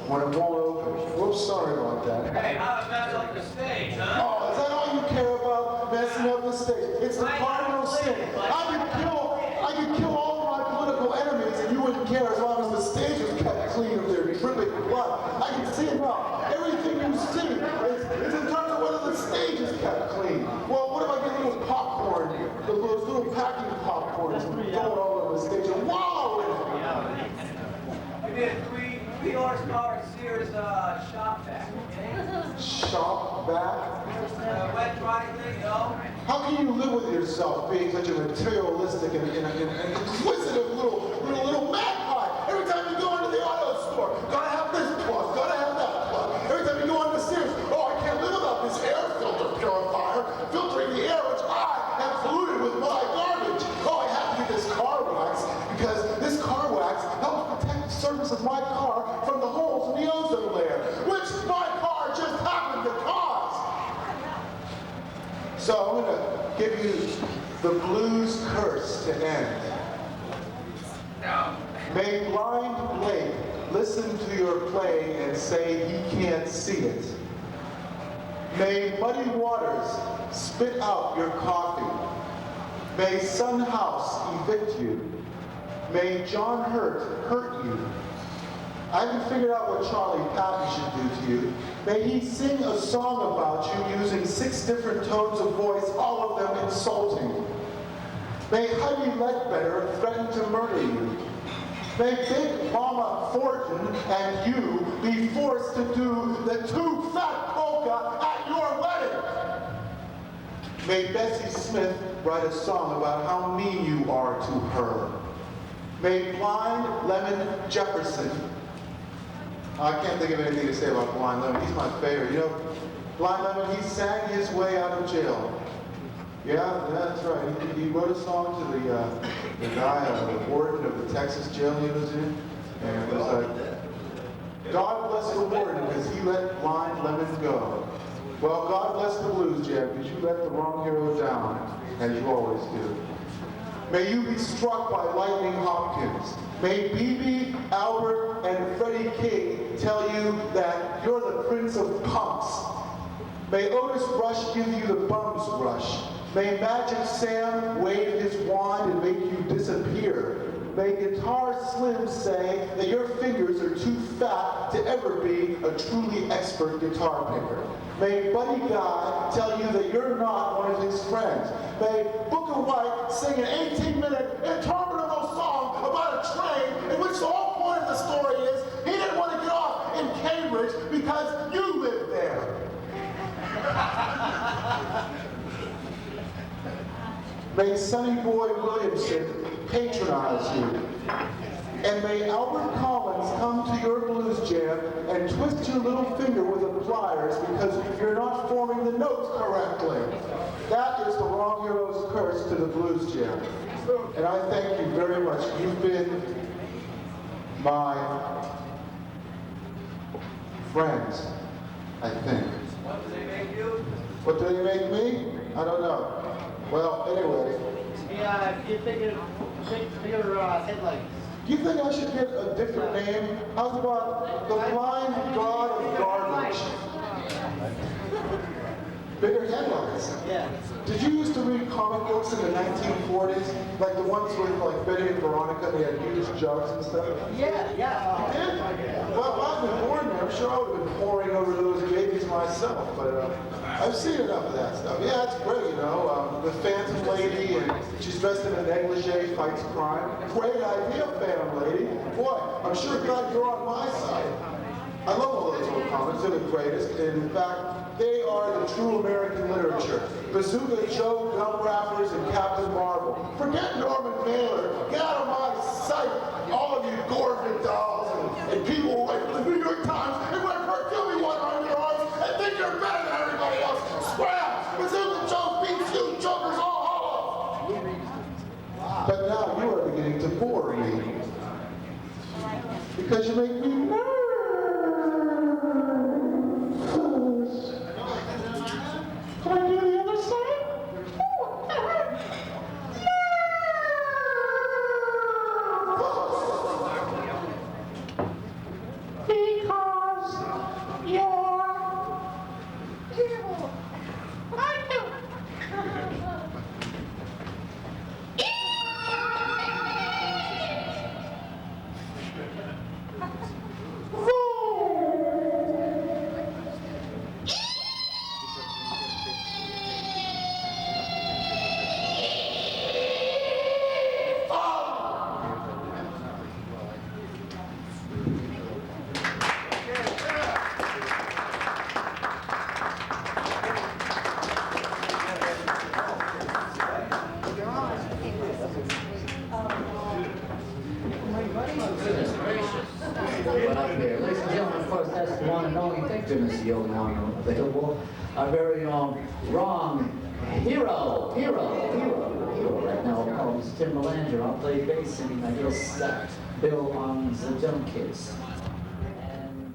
[SPEAKER 1] when it won't open. Whoops, sorry about that.
[SPEAKER 7] Hey, how to mess up the stage, huh?
[SPEAKER 1] Oh, is that all you care about, messing up the stage? It's the cardinal sin. I could kill all of my political enemies and you wouldn't care as long as the stage was kept clean of their dripping blood. I can see it now. Everything you see is in terms of whether the stage is kept clean. Well, what if I get little popcorn, those little packing popcorns and throw it all over the stage and wallow in it?
[SPEAKER 7] We did three horsepower Sears shop vac, okay?
[SPEAKER 1] Shop back?
[SPEAKER 7] Wet dry thing, you know?
[SPEAKER 1] How can you live with yourself being such a materialistic and inquisitive little magpie? Every time you go into the auto store, gotta have this plug, gotta have that plug. Every time you go into Sears, oh, I can't live without this air filter purifier, filtering the air which I have polluted with my garbage. Oh, I have to get this car wax because this car wax helps protect the surface of my car from the holes in the ozone layer, which my car just happened to cause. So I'm going to give you the blues curse to end. May blind Blake listen to your play and say he can't see it. May muddy waters spit out your coffee. May Sun House evict you. May John hurt you. I haven't figured out what Charlie Patton should do to you. May he sing a song about you using 6 different tones of voice, all of them insulting. May Heidi Ledbetter threaten to murder you. May Big Mama Thornton and you be forced to do the 2 fat polka at your wedding. May Bessie Smith write a song about how mean you are to her. May Blind Lemon Jefferson, I can't think of anything to say about Blind Lemon. He's my favorite. You know, Blind Lemon, he sang his way out of jail. Yeah, that's right. He wrote a song to the the guy, the warden of the Texas jail he was in, and it was like, God bless the warden because he let blind lemons go. Well, God bless the blues jam because you let the wrong hero down, as you always do. May you be struck by lightning Hopkins. May BB, Albert, and Freddie King tell you that you're the prince of punks. May Otis Rush give you the bum's rush. May Magic Sam wave his wand and make you disappear. May Guitar Slim say that your fingers are too fat to ever be a truly expert guitar picker. May Buddy Guy tell you that you're not one of his friends. May Booker White sing an 18-minute interminable song about a train in which the whole point of the story is he didn't want to get off in Cambridge because you live there. May Sonny Boy Williamson patronize you. And may Albert Collins come to your blues jam and twist your little finger with the pliers because you're not forming the notes correctly. That is the wrong hero's curse to the blues jam. And I thank you very much. You've been my friends, I think.
[SPEAKER 7] What do they make you?
[SPEAKER 1] What do they make me? I don't know. Well, anyway.
[SPEAKER 7] Yeah, you bigger headlights.
[SPEAKER 1] Do you think I should get a different name? How's about the blind god of garbage? Bigger headlines.
[SPEAKER 7] Yeah.
[SPEAKER 1] Did you used to read comic books in the 1940s? Like the ones with like Betty and Veronica, they had huge jugs and stuff?
[SPEAKER 7] Yeah.
[SPEAKER 1] You did? Well, I've been born there. I'm sure I would have been poring over those babies myself, but I've seen enough of that stuff. Yeah, it's great, you know. The Phantom Lady, and she's dressed in a negligee, fights crime. Great idea, Phantom Lady. Boy, I'm sure glad you're on my side. I love all those old comics. They're the greatest. And in fact, they are the true American literature. Bazooka Joe, Gum Wrappers, and Captain Marvel. Forget Norman Mailer. Get out of my sight. All of you Gorgon dolls and people who write for the New York Times and wear perfume water on your arms and think you're better than everybody else. Scram! Bazooka Joe beats you jokers all hollow. But now you are beginning to bore me. Because you make me nervous. Can I do the other side? Because you're evil. I do.
[SPEAKER 2] Goodness gracious. What up here? Ladies and gentlemen, of course, that's the one and only, thank goodness the only one available, our very own wrong hero right now. I'll call him Tim Melanger. I'll play bass and I guess Bill on the drum kits. And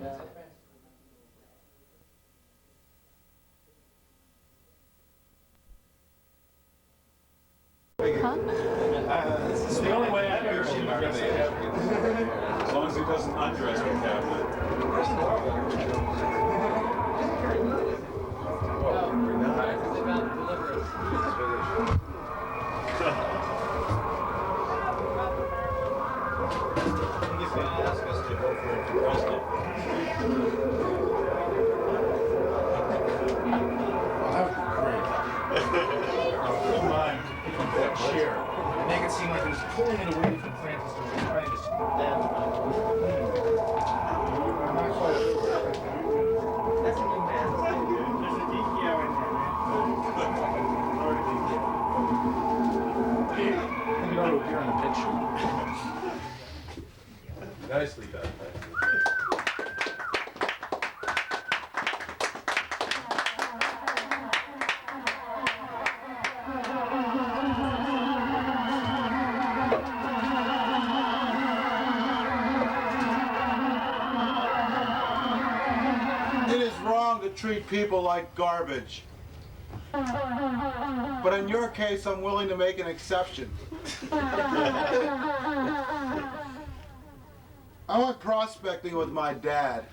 [SPEAKER 8] It's the only way I've ever seen my brother as long as he doesn't undress with He's going to ask us to vote for him for president. Well, that would be great. Don't mind that chair. Make it seem like he was pulling it away from Francis and was trying to stand on it. I'm not quite sure. That's a new man. There's a DPO in there, man. Or a DPO. You know to appear on the picture. Nicely done.
[SPEAKER 3] treat people like garbage. But in your case, I'm willing to make an exception. I went prospecting with my dad.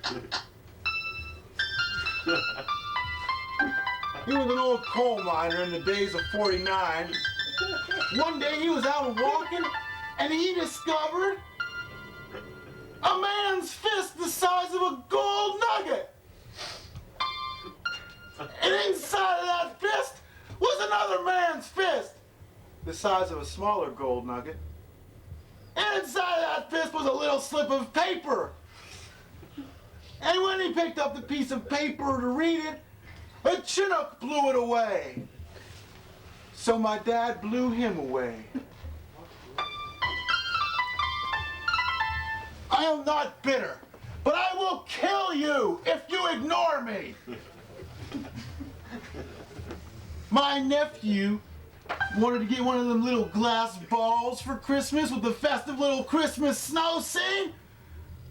[SPEAKER 3] He was an old coal miner in the days of '49. One day he was out walking and he discovered a man's fist the size of a gold nugget. And inside of that fist was another man's fist the size of a smaller gold nugget. And inside of that fist was a little slip of paper. And when he picked up the piece of paper to read it, a Chinook blew it away. So my dad blew him away. I am not bitter, but I will kill you if you ignore me. My nephew wanted to get one of them little glass balls for Christmas with the festive little Christmas snow scene.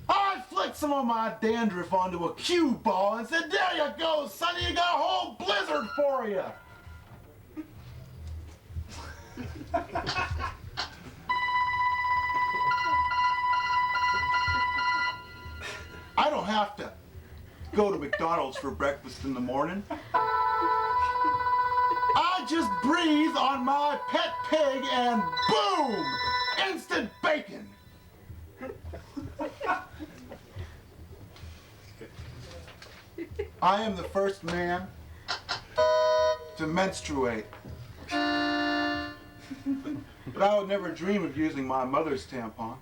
[SPEAKER 3] I flicked some of my dandruff onto a cue ball and said, there you go, sonny, you got a whole blizzard for you. I don't have to go to McDonald's for breakfast in the morning. I just breathe on my pet pig and boom, instant bacon. I am the first man to menstruate. But I would never dream of using my mother's tampon.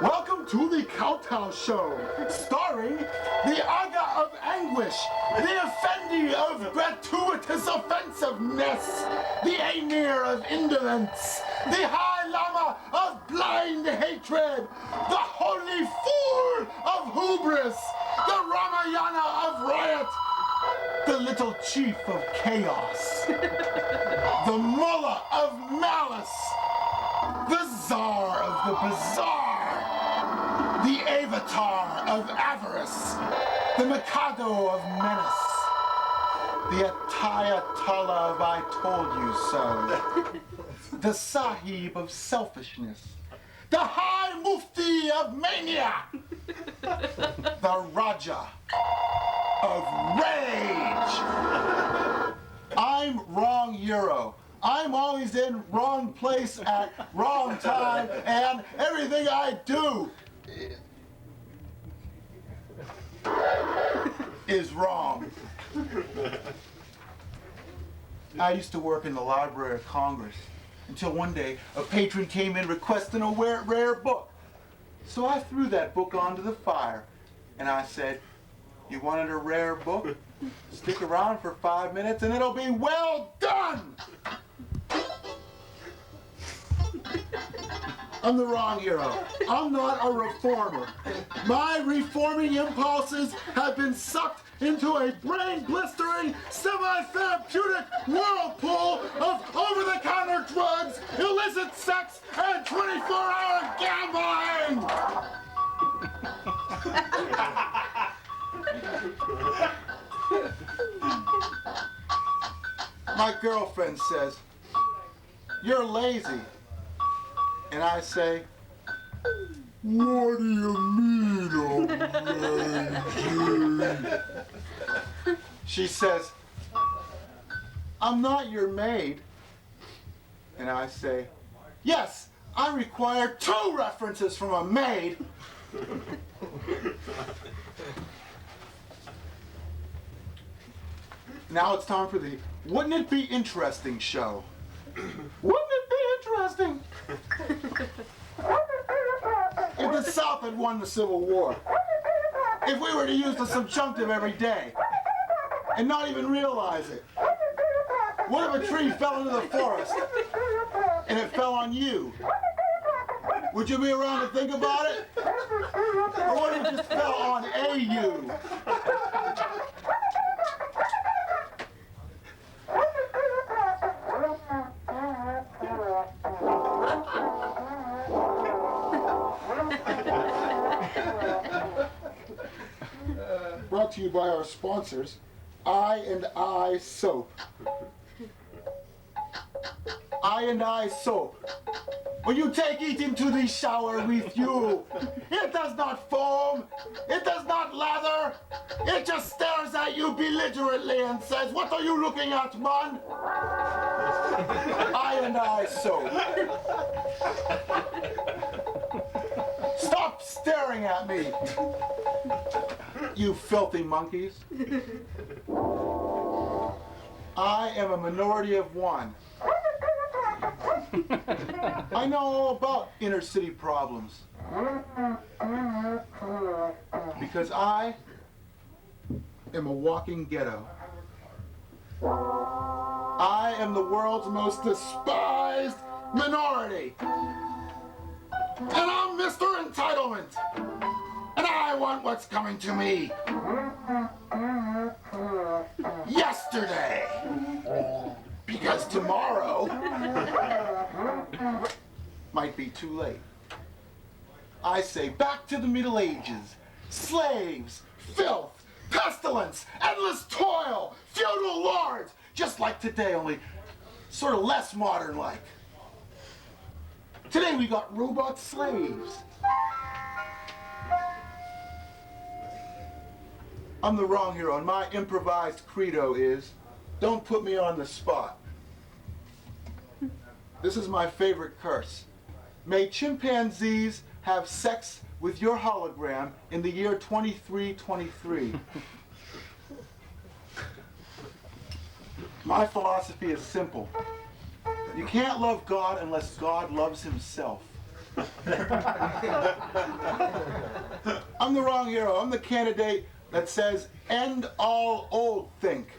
[SPEAKER 3] Welcome to the Kowtow Show, starring the Aga of Anguish, the Effendi of gratuitous offensiveness, the Emir of indolence, the High Lama of blind hatred, the Holy Fool of hubris, the Ramayana of riot, the Little Chief of chaos, the Mullah of malice, the Tsar of the bizarre, the Avatar of avarice, the Mikado of menace, the Ayatollah of I told you so, the Sahib of selfishness, the High Mufti of mania, the Raja of rage. I'm wrong hero. I'm always in wrong place at wrong time, and everything I do is wrong. I used to work in the Library of Congress until one day a patron came in requesting a rare book. So I threw that book onto the fire and I said, you wanted a rare book? Stick around for 5 minutes and it'll be well done! I'm the wrong hero. I'm not a reformer. My reforming impulses have been sucked into a brain-blistering, semi-therapeutic whirlpool of over-the-counter drugs, illicit sex, and 24-hour gambling! My girlfriend says, you're lazy. And I say, what do you mean I'm lazy? She says, I'm not your maid. And I say, yes, I require 2 references from a maid. Now it's time for the Wouldn't It Be Interesting show. Wouldn't it be interesting if the South had won the Civil War? If we were to use the subjunctive every day and not even realize it? What if a tree fell into the forest and it fell on you? Would you be around to think about it? Or what if it just fell on a you?
[SPEAKER 1] to you by our sponsors, I Soap. I Soap. When you take it into the shower with you, it does not foam, it does not lather, it just stares at you belligerently and says, "What are you looking at, man?" I Soap. Stop staring at me, you filthy monkeys. I am a minority of one. I know all about inner city problems. Because I am a walking ghetto. I am the world's most despised minority. And I'm Mr. Entitlement. And I want what's coming to me. Yesterday. Because tomorrow might be too late. I say back to the Middle Ages. Slaves, filth, pestilence, endless toil, feudal lords. Just like today, only sort of less modern-like. Today we got robot slaves. I'm the wrong hero, and my improvised credo is, don't put me on the spot. This is my favorite curse. May chimpanzees have sex with your hologram in the year 2323. My philosophy is simple. You can't love God unless God loves himself. I'm the wrong hero. I'm the candidate that says, end all old think.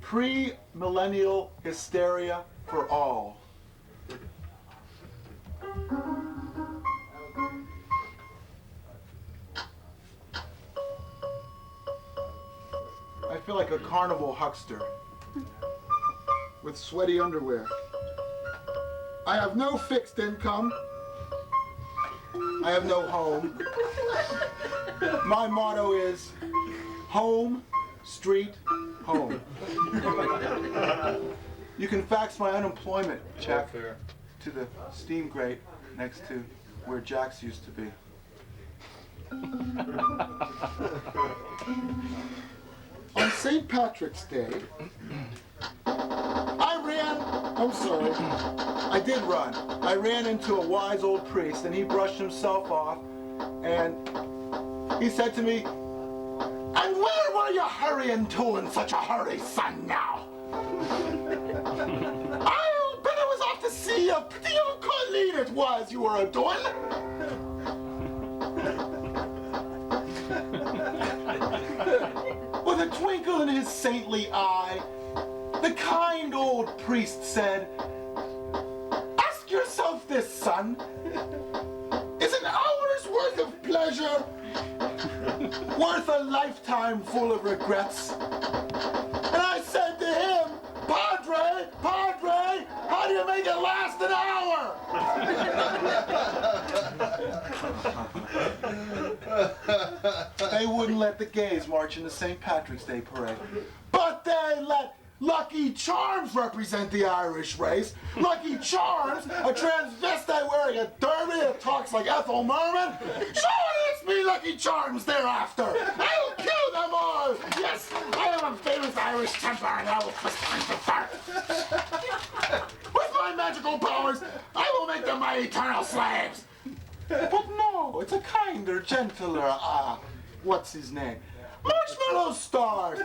[SPEAKER 1] Pre-millennial hysteria for all. I feel like a carnival huckster with sweaty underwear. I have no fixed income. I have no home. My motto is home, street, home. You can fax my unemployment check to the steam grate next to where Jack's used to be. On St. Patrick's Day, I did run. I ran into a wise old priest and he brushed himself off and he said to me, "And where were you hurrying to in such a hurry, son, now?" I'll bet I was off to see a pretty old Colleen it was you were a-doing. With a twinkle in his saintly eye, the kind old priest said, "Ask yourself this, son. Is an hour's worth of pleasure worth a lifetime full of regrets?" And I said to him, "Padre, Padre, how do you make it last an hour?" They wouldn't let the gays march in the St. Patrick's Day parade, but they let Lucky Charms represent the Irish race. Lucky Charms, a transvestite wearing a derby that talks like Ethel Merman. Sure, it's me, Lucky Charms, thereafter. I'll kill them all. Yes, I am a famous Irish temper and I will twist them into dirt. With my magical powers, I will make them my eternal slaves. But no, it's a kinder, gentler, what's his name? Marshmallow Star.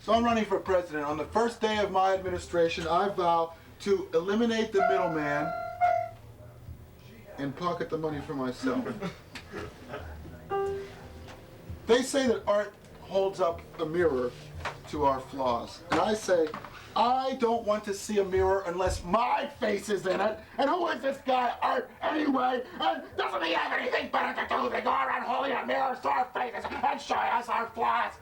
[SPEAKER 1] So I'm running for president. On the first day of my administration, I vow to eliminate the middleman and pocket the money for myself. They say that art holds up a mirror to our flaws. And I say, I don't want to see a mirror unless my face is in it. And who is this guy, Art, anyway? And doesn't he have anything better to do than go around holding a mirror to our faces and show us our flaws?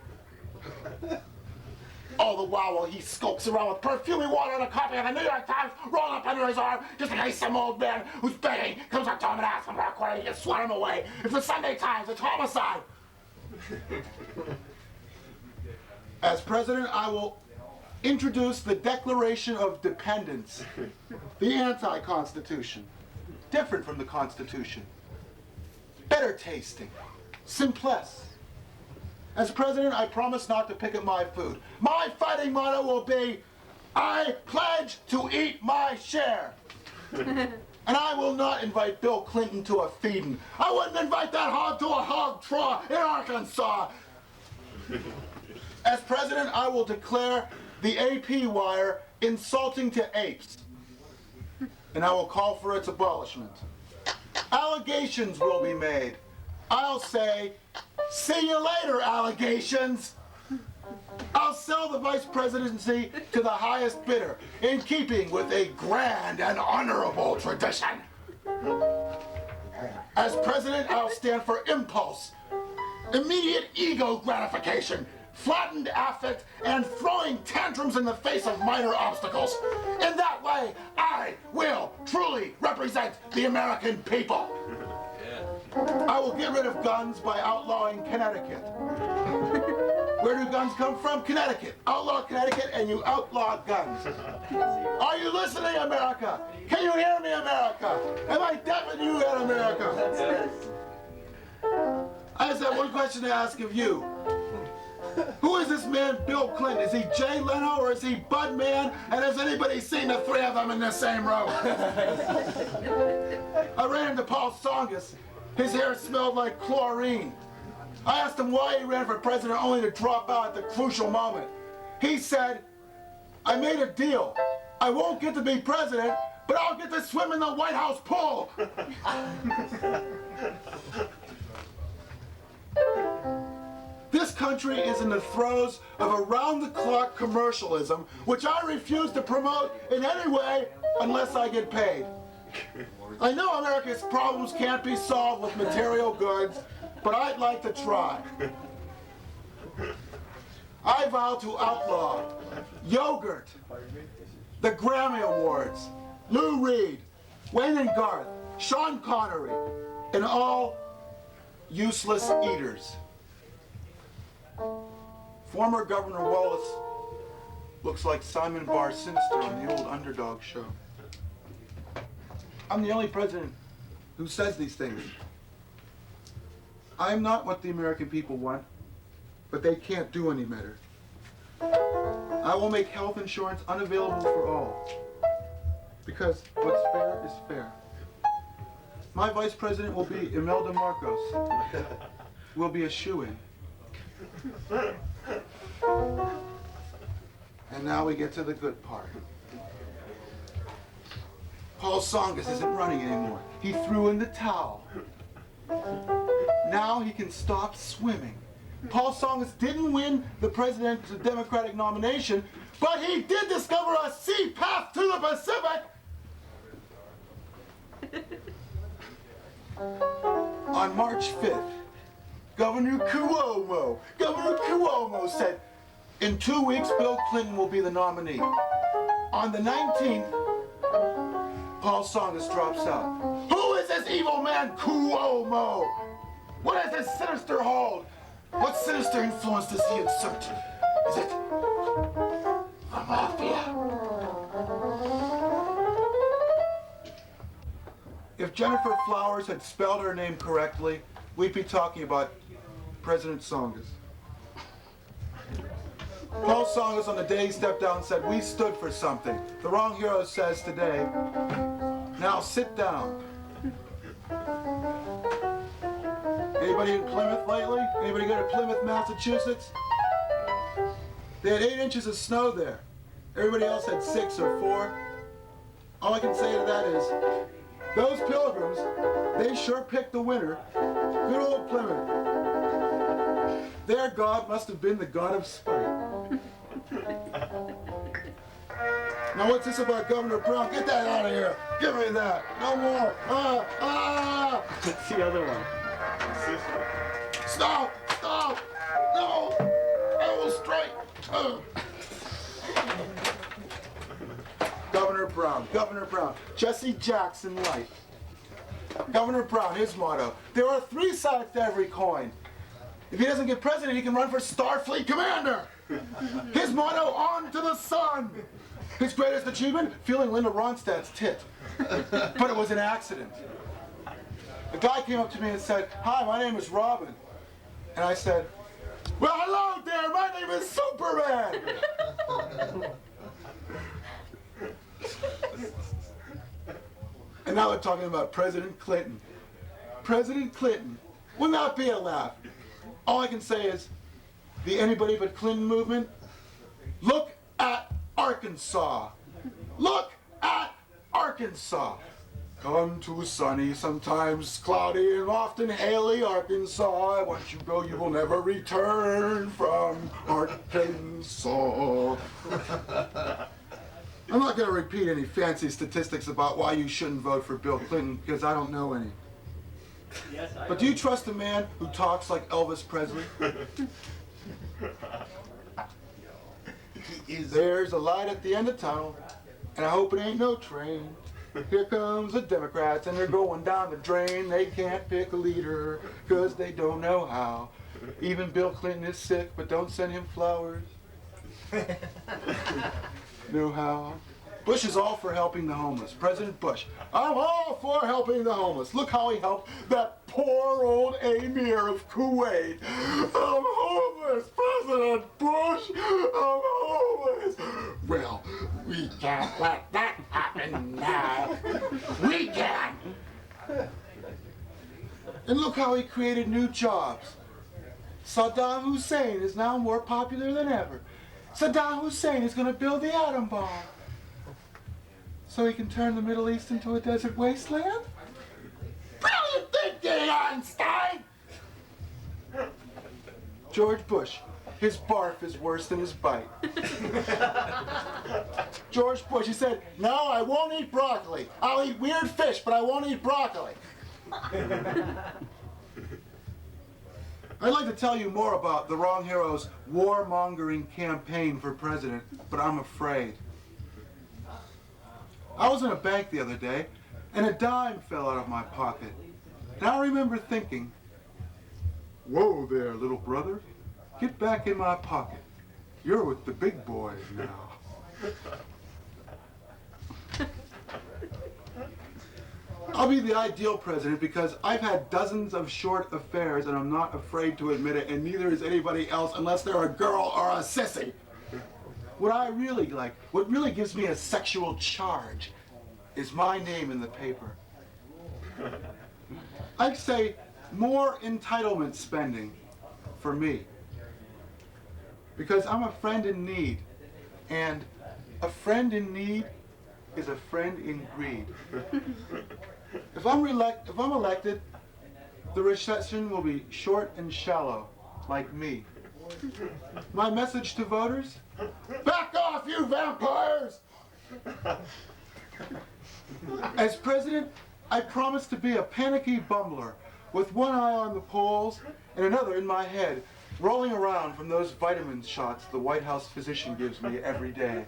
[SPEAKER 3] All the while he skulks around with perfuming water and a copy of the New York Times rolled up under his arm, just in case some old man who's begging comes up to him and asks him about a quarter, he can swat him away. It's the Sunday Times, it's homicide. As president, I will introduce the Declaration of Dependence, the anti-Constitution, different from the Constitution, better tasting, simplest. As president, I promise not to pick at my food. My fighting motto will be, I pledge to eat my share. And I will not invite Bill Clinton to a feeding. I wouldn't invite that hog to a hog trough in Arkansas. As president, I will declare the AP wire insulting to apes. And I will call for its abolishment. Allegations will be made. I'll say, see you later, allegations. I'll sell the vice presidency to the highest bidder, in keeping with a grand and honorable tradition. As president, I'll stand for impulse, immediate ego gratification, flattened affect, and throwing tantrums in the face of minor obstacles. In that way, I will truly represent the American people. I will get rid of guns by outlawing Connecticut. Where do guns come from? Connecticut. Outlaw Connecticut and you outlaw guns. Are you listening, America? Can you hear me, America? Am I deaf in you yet, America? I just have one question to ask of you. Who is this man, Bill Clinton? Is he Jay Leno or is he Bud Man? And has anybody seen the three of them in the same row? I ran into Paul Tsongas. His hair smelled like chlorine. I asked him why he ran for president only to drop out at the crucial moment. He said, I made a deal. I won't get to be president, but I'll get to swim in the White House pool. This country is in the throes of around-the-clock commercialism, which I refuse to promote in any way unless I get paid. I know America's problems can't be solved with material goods, but I'd like to try. I vow to outlaw yogurt, the Grammy Awards, Lou Reed, Wayne and Garth, Sean Connery, and all useless eaters. Former Governor Wallace looks like Simon Bar Sinister on the old Underdog show. I'm the only president who says these things. I'm not what the American people want, but they can't do any better. I will make health insurance unavailable for all, because what's fair is fair. My vice president will be Imelda Marcos. Will be a shoo-in. And now we get to the good part. Paul Tsongas isn't running anymore. He threw in the towel. Now he can stop swimming. Paul Tsongas didn't win the presidential Democratic nomination, but he did discover a sea path to the Pacific. On March 5th, Governor Cuomo said, in 2 weeks, Bill Clinton will be the nominee. On the 19th, Paul Tsongas drops out. Who is this evil man, Cuomo? What is this sinister hold? What sinister influence does he exert? Is it the mafia? If Jennifer Flowers had spelled her name correctly, we'd be talking about President Tsongas. Paul Tsongas, on the day he stepped down, said, we stood for something. The Wrong Hero says today, now sit down. Anybody in Plymouth lately? Anybody go to Plymouth, Massachusetts? They had 8 inches of snow there. Everybody else had 6 or 4. All I can say to that is, those pilgrims, they sure picked the winner. Good old Plymouth. Their God must have been the God of spite. Now what's this about Governor Brown? Get that out of here. Give me that. No more.
[SPEAKER 6] What's the other one?
[SPEAKER 3] Stop. Stop. No. I will strike. Governor Brown, Jesse Jackson Light. Governor Brown, his motto, there are 3 sides to every coin. If he doesn't get president, he can run for Starfleet Commander. His motto, on to the sun. His greatest achievement, feeling Linda Ronstadt's tit. But it was an accident. A guy came up to me and said, "Hi, my name is Robin." And I said, "Well, hello there, my name is Superman." And now we're talking about President Clinton. President Clinton. Wouldn't that be a laugh? All I can say is, the Anybody But Clinton movement, look at Arkansas. Look at Arkansas. Come to sunny, sometimes cloudy, and often haily Arkansas. Once you go, you will never return from Arkansas. I'm not going to repeat any fancy statistics about why you shouldn't vote for Bill Clinton, because I don't know any. But do you trust a man who talks like Elvis Presley? There's a light at the end of the tunnel, and I hope it ain't no train. Here comes the Democrats, and they're going down the drain. They can't pick a leader, because they don't know how. Even Bill Clinton is sick, but don't send him flowers. Know how? Bush is all for helping the homeless. President Bush, I'm all for helping the homeless. Look how he helped that poor old Emir of Kuwait. I'm homeless, President Bush. I'm homeless. Well, we can't let that happen now. We can. And look how he created new jobs. Saddam Hussein is now more popular than ever. Saddam Hussein is going to build the atom bomb so he can turn the Middle East into a desert wasteland? Brilliant thinking, Einstein! George Bush, his barf is worse than his bite. George Bush, he said, "No, I won't eat broccoli. I'll eat weird fish, but I won't eat broccoli." I'd like to tell you more about the Wrong Heroes' warmongering campaign for president, but I'm afraid. I was in a bank the other day, and a dime fell out of my pocket. And I remember thinking, "Whoa there, little brother. Get back in my pocket. You're with the big boys now." I'll be the ideal president because I've had dozens of short affairs and I'm not afraid to admit it, and neither is anybody else unless they're a girl or a sissy. What I really like, what really gives me a sexual charge, is my name in the paper. I'd say more entitlement spending for me. Because I'm a friend in need, and a friend in need is a friend in greed. If I'm elected, the reception will be short and shallow, like me. My message to voters? Back off, you vampires! As president, I promise to be a panicky bumbler with one eye on the polls and another in my head, rolling around from those vitamin shots the White House physician gives me every day.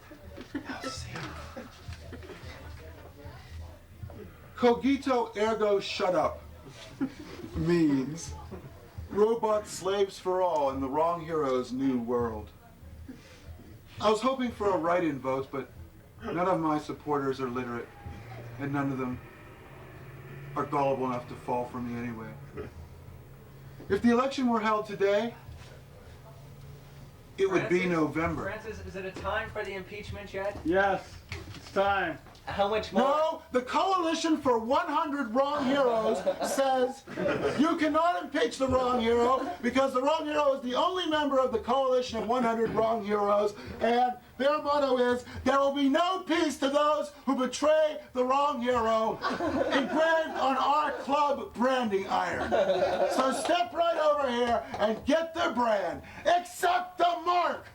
[SPEAKER 3] Cogito ergo shut up means robot slaves for all in the Wrong Heroes' new world. I was hoping for a write-in vote, but none of my supporters are literate, and none of them are gullible enough to fall for me anyway. If the election were held today, it would be November.
[SPEAKER 7] Francis, is it a time for the impeachment yet?
[SPEAKER 9] Yes, it's time.
[SPEAKER 7] How much more?
[SPEAKER 3] No, the Coalition for 100 Wrong Heroes says you cannot impeach the wrong hero because the wrong hero is the only member of the Coalition of 100 Wrong Heroes, and their motto is, "There will be no peace to those who betray the wrong hero," engraved on our club branding iron. So step right over here and get the brand. Accept the mark!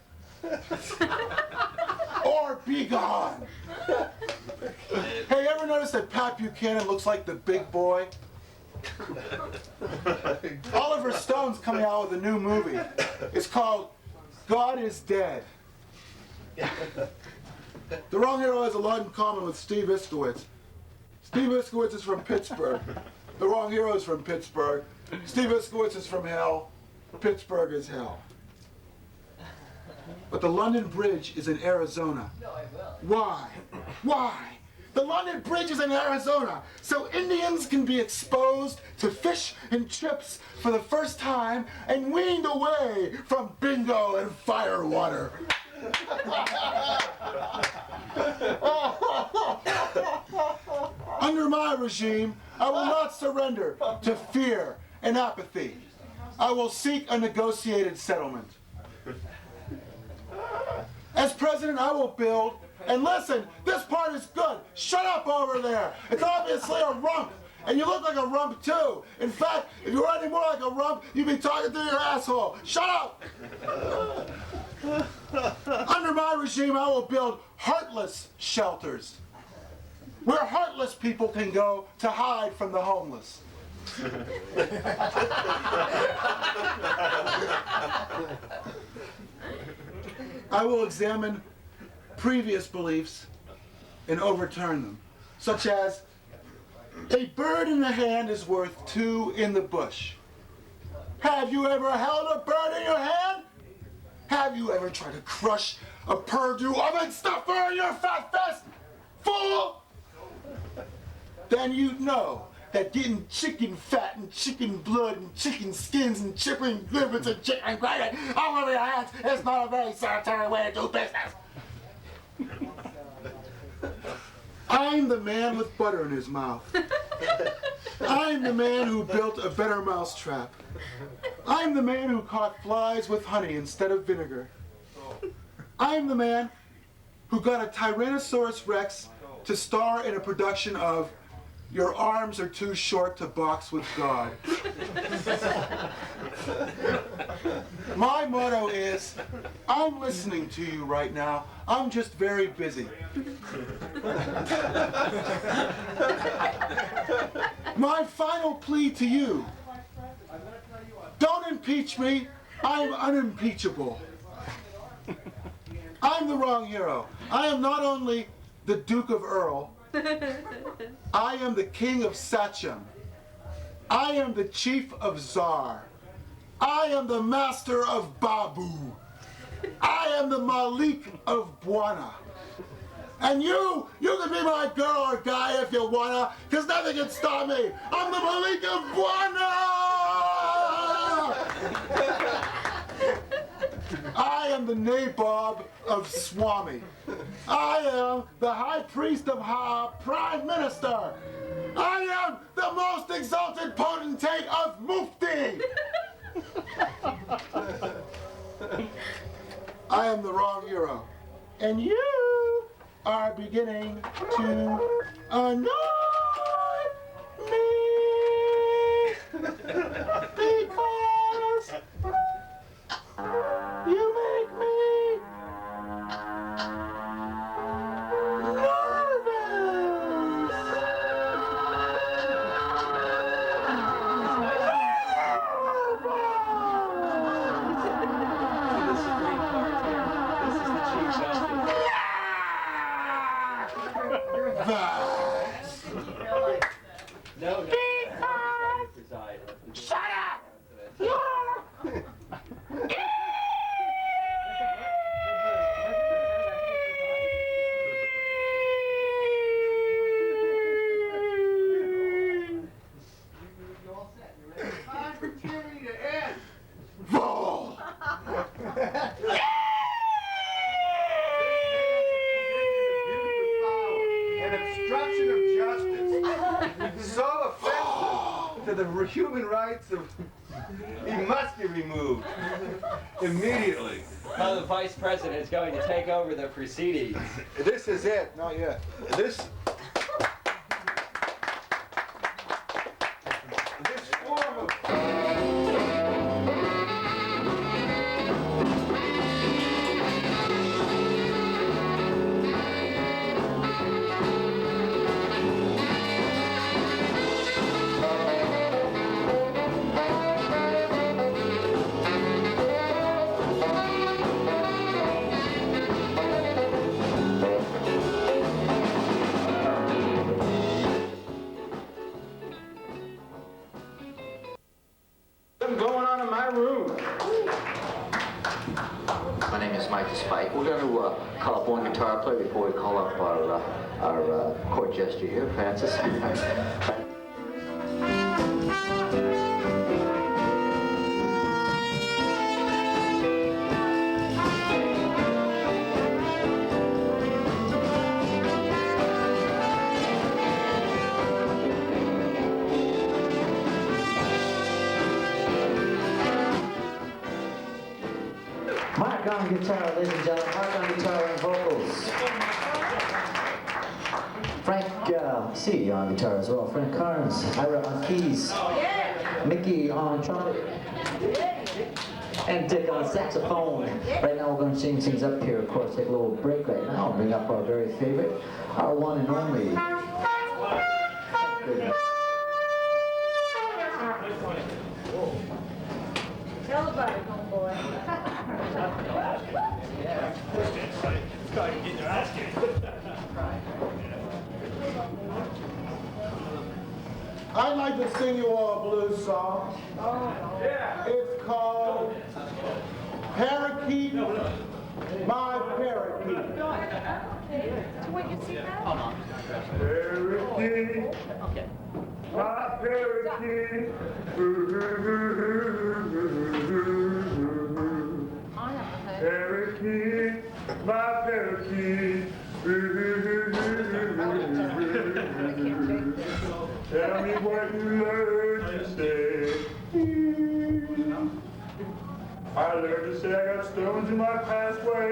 [SPEAKER 3] Or be gone. Hey, ever notice that Pat Buchanan looks like the big boy? Oliver Stone's coming out with a new movie. It's called God is Dead. The Wrong Hero has a lot in common with Steve Iskowitz. Steve Iskowitz is from Pittsburgh. The Wrong Hero is from Pittsburgh. Steve Iskowitz is from hell. Pittsburgh is hell. But the London Bridge is in Arizona. Why? Why? The London Bridge is in Arizona, so Indians can be exposed to fish and chips for the first time and weaned away from bingo and firewater. Under my regime, I will not surrender to fear and apathy. I will seek a negotiated settlement. As president, I will build, and listen, this part is good. Shut up over there. It's obviously a rump, and you look like a rump too. In fact, if you were any more like a rump, you'd be talking through your asshole. Shut up! Under my regime, I will build heartless shelters, where heartless people can go to hide from the homeless. I will examine previous beliefs and overturn them, such as a bird in the hand is worth two in the bush. Have you ever held a bird in your hand? Have you ever tried to crush a Purdue oven stuffer in your fat fist? Fool! Then you'd know that getting chicken fat and chicken blood and chicken skins and chicken livers and chicken gravy all over your hands is not a very sanitary way to do business. I'm the man with butter in his mouth. I'm the man who built a better mousetrap. I'm the man who caught flies with honey instead of vinegar. I'm the man who got a Tyrannosaurus Rex to star in a production of Your Arms Are Too Short to Box with God. My motto is, I'm listening to you right now. I'm just very busy. My final plea to you, don't impeach me. I'm unimpeachable. I'm the Wrong Hero. I am not only the Duke of Earl, I am the King of Sachem. I am the Chief of Tsar. I am the Master of Babu. I am the Malik of Buana. And you can be my girl or guy if you wanna, because nothing can stop me. I'm the Malik of Buana! I am the Nabob of Swami. I am the High Priest of Ha, Prime Minister. I am the most exalted potentate of Mufti. I am the Wrong Hero. And you are beginning to annoy me. Because you make me
[SPEAKER 7] No.
[SPEAKER 3] Shut up!
[SPEAKER 1] Time for tyranny to end.
[SPEAKER 3] Roll!
[SPEAKER 1] An obstruction of justice so offensive to the human rights of... He must be removed immediately.
[SPEAKER 7] Now the vice president is going to take over the proceedings.
[SPEAKER 1] This is it, not yet. This form of...
[SPEAKER 9] Roo.
[SPEAKER 6] My name is Mike Spike. We're going to call up one guitar player before we call up our court jester here, Francis.
[SPEAKER 2] Mark on guitar, ladies and gentlemen. Mark on guitar and vocals. Frank C on guitar as well. Frank Carnes, Ira on keys. Mickey on trumpet. And Dick on saxophone. Right now we're going to change things up here, of course. Take a little break right now. I'll bring up our very favorite, our one and only. Goodness.
[SPEAKER 10] Tell about it, homeboy.
[SPEAKER 5] I'd like to sing you all a blues song. It's called Parakeet, My Parakeet.
[SPEAKER 10] What you see now?
[SPEAKER 5] Parakeet, my parakeet. Parakeet, my parakeet. Tell me what you learned to say. I learned to say I got stones in my pathway.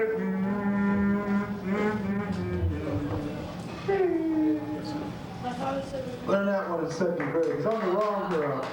[SPEAKER 5] Learn that one in second grade, because I'm the wrong girl.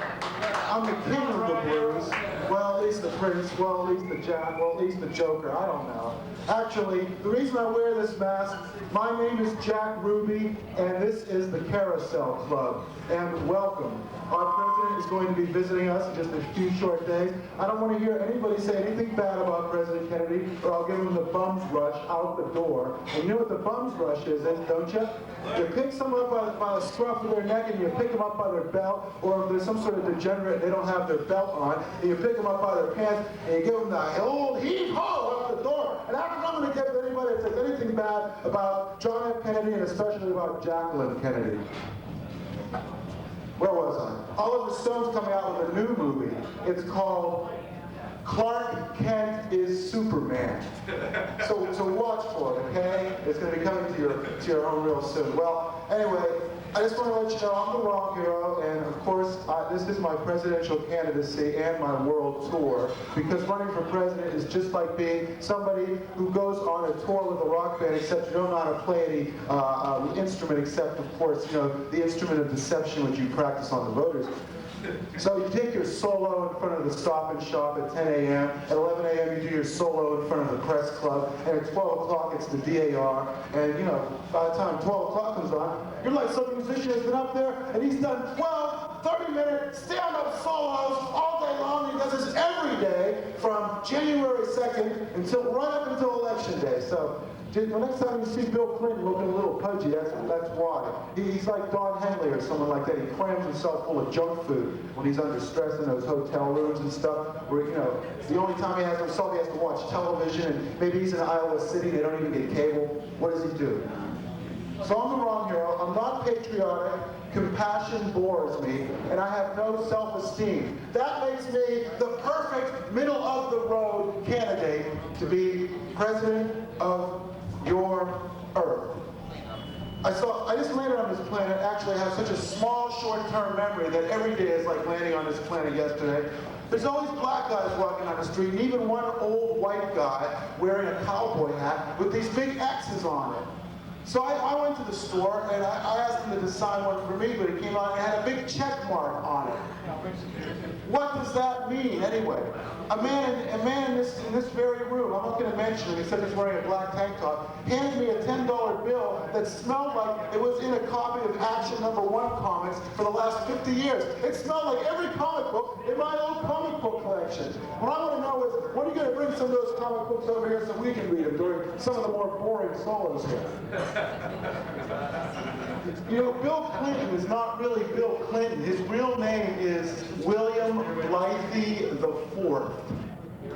[SPEAKER 5] I'm the king of the blues. Well, at least the prince, well, at least the jack, well, at least the joker, I don't know. Actually, the reason I wear this mask, my name is Jack Ruby, and this is the Carousel Club. And welcome. Our president is going to be visiting us in just a few short days. I don't want to hear anybody say anything bad about President Kennedy, or I'll give him the bums rush out the door. And you know what the bums rush is, don't you? You pick someone up by the scruff of their neck, and you pick them up by their belt, or if there's some sort of degenerate and they don't have their belt on, and you pick them up by their pants, and you give them the old heave-ho out the door. And I'm not going to give anybody that says anything bad about John F. Kennedy, and especially about Jacqueline Kennedy. Where was I? Oliver Stone's coming out with a new movie. It's called Clark Kent is Superman. So watch for it, okay? It's going to be coming to your home real soon. Well, anyway, I just want to let you know I'm the wrong hero, and of course, this is my presidential candidacy and my world tour, because running for president is just like being somebody who goes on a tour with a rock band, except you don't know how to play any instrument, except, of course, you know, the instrument of deception which you practice on the voters. So you take your solo in front of the Stop and Shop at 10 a.m. At 11 a.m. you do your solo in front of the Press Club. And at 12 o'clock it's the DAR. And you know, by the time 12 o'clock comes on, you're like some musician has been up there and he's done 12, 30-minute stand-up solos all day long. He does this every day from January 2nd until right up until Election Day. So the next time you see Bill Clinton looking a little pudgy, that's why. He's like Don Henley or someone like that. He crams himself full of junk food when he's under stress in those hotel rooms and stuff, where, you know, the only time he has himself, he has to watch television, and maybe he's in Iowa City, they don't even get cable. What does he do? So I'm the wrong hero. I'm not patriotic. Compassion bores me, and I have no self-esteem. That makes me the perfect middle-of-the-road candidate to be president of your Earth. I just landed on this planet. Actually, I have such a small, short-term memory that every day is like landing on this planet yesterday. There's always black guys walking on the street, and even one old white guy wearing a cowboy hat with these big X's on it. So I went to the store, and I asked him to design one for me, but it came out and it had a big check mark on it. What does that mean, anyway? A man in this very room, I'm not going to mention him except he's wearing a black tank top, handed me a $10 bill that smelled like it was in a copy of Action #1 comics for the last 50 years. It smelled like every comic book in my old comic book collection. What I want to know is, when are you going to bring some of those comic books over here so we can read them during some of the more boring solos here?
[SPEAKER 1] You know, Bill Clinton is not really Bill Clinton. His real name is William Blythe IV.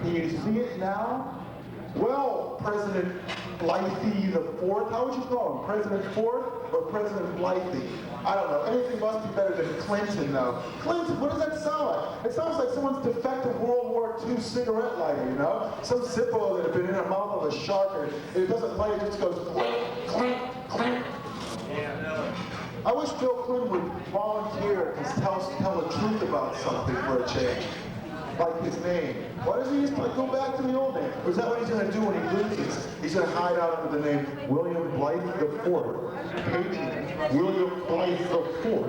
[SPEAKER 1] Can you see it now? Well, President Blythe IV, how would you call him? President Ford or President Blythe? I don't know. Anything must be better than Clinton, though. Clinton, what does that sound like? It sounds like someone's defective World War II cigarette lighter, you know? Some Zippo that had been in the mouth of a shark, and it doesn't play, it just goes clink, clink, clink. I wish Bill Clinton would volunteer to tell the truth about something for a change. Like his name. Why doesn't he just go back to the old name? Or is that what he's going to do when he loses? He's going to hide out under the name William Blythe IV. William Blythe IV.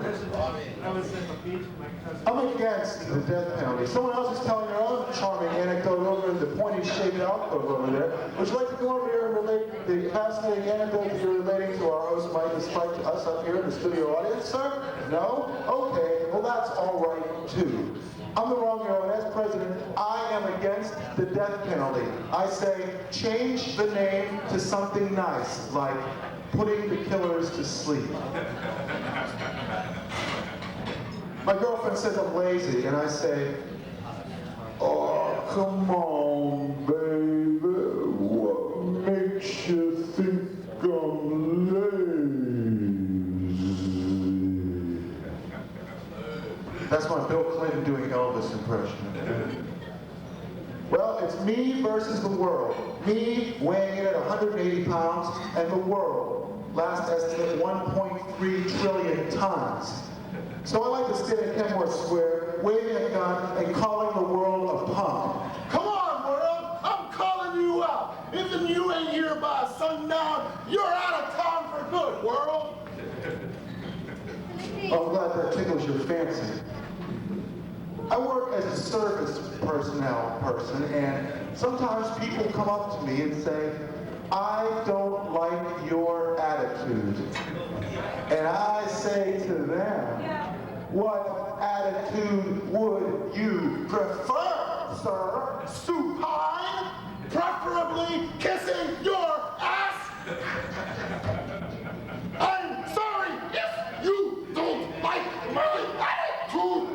[SPEAKER 1] I'm against the death penalty. Someone else is telling their own charming anecdote over in the pointy shaped alcove over there. Would you like to come over here and relate the fascinating anecdote that you're relating to our host Mike, despite to us up here in the studio audience, sir? No? Okay, well that's all right too. I'm the wrong hero, and as president, I am against the death penalty. I say, change the name to something nice, like putting the killers to sleep. My girlfriend says I'm lazy, and I say, oh, come on, baby, what makes you think I'm lazy? That's my Bill Clinton doing Elvis impression. Well, it's me versus the world. Me weighing in at 180 pounds, and the world, last estimate, 1.3 trillion tons. So I like to sit in Kenmore Square, waving a gun and calling the world a punk. Come on, world! I'm calling you out! If you ain't here by sundown, you're out of town for good, world! I'm glad that tickles your fancy. I work as a service personnel person, and sometimes people come up to me and say, I don't like your attitude. And I say to them, what attitude would you prefer, sir? Supine? Preferably kissing your ass? I'm sorry if you don't like my attitude.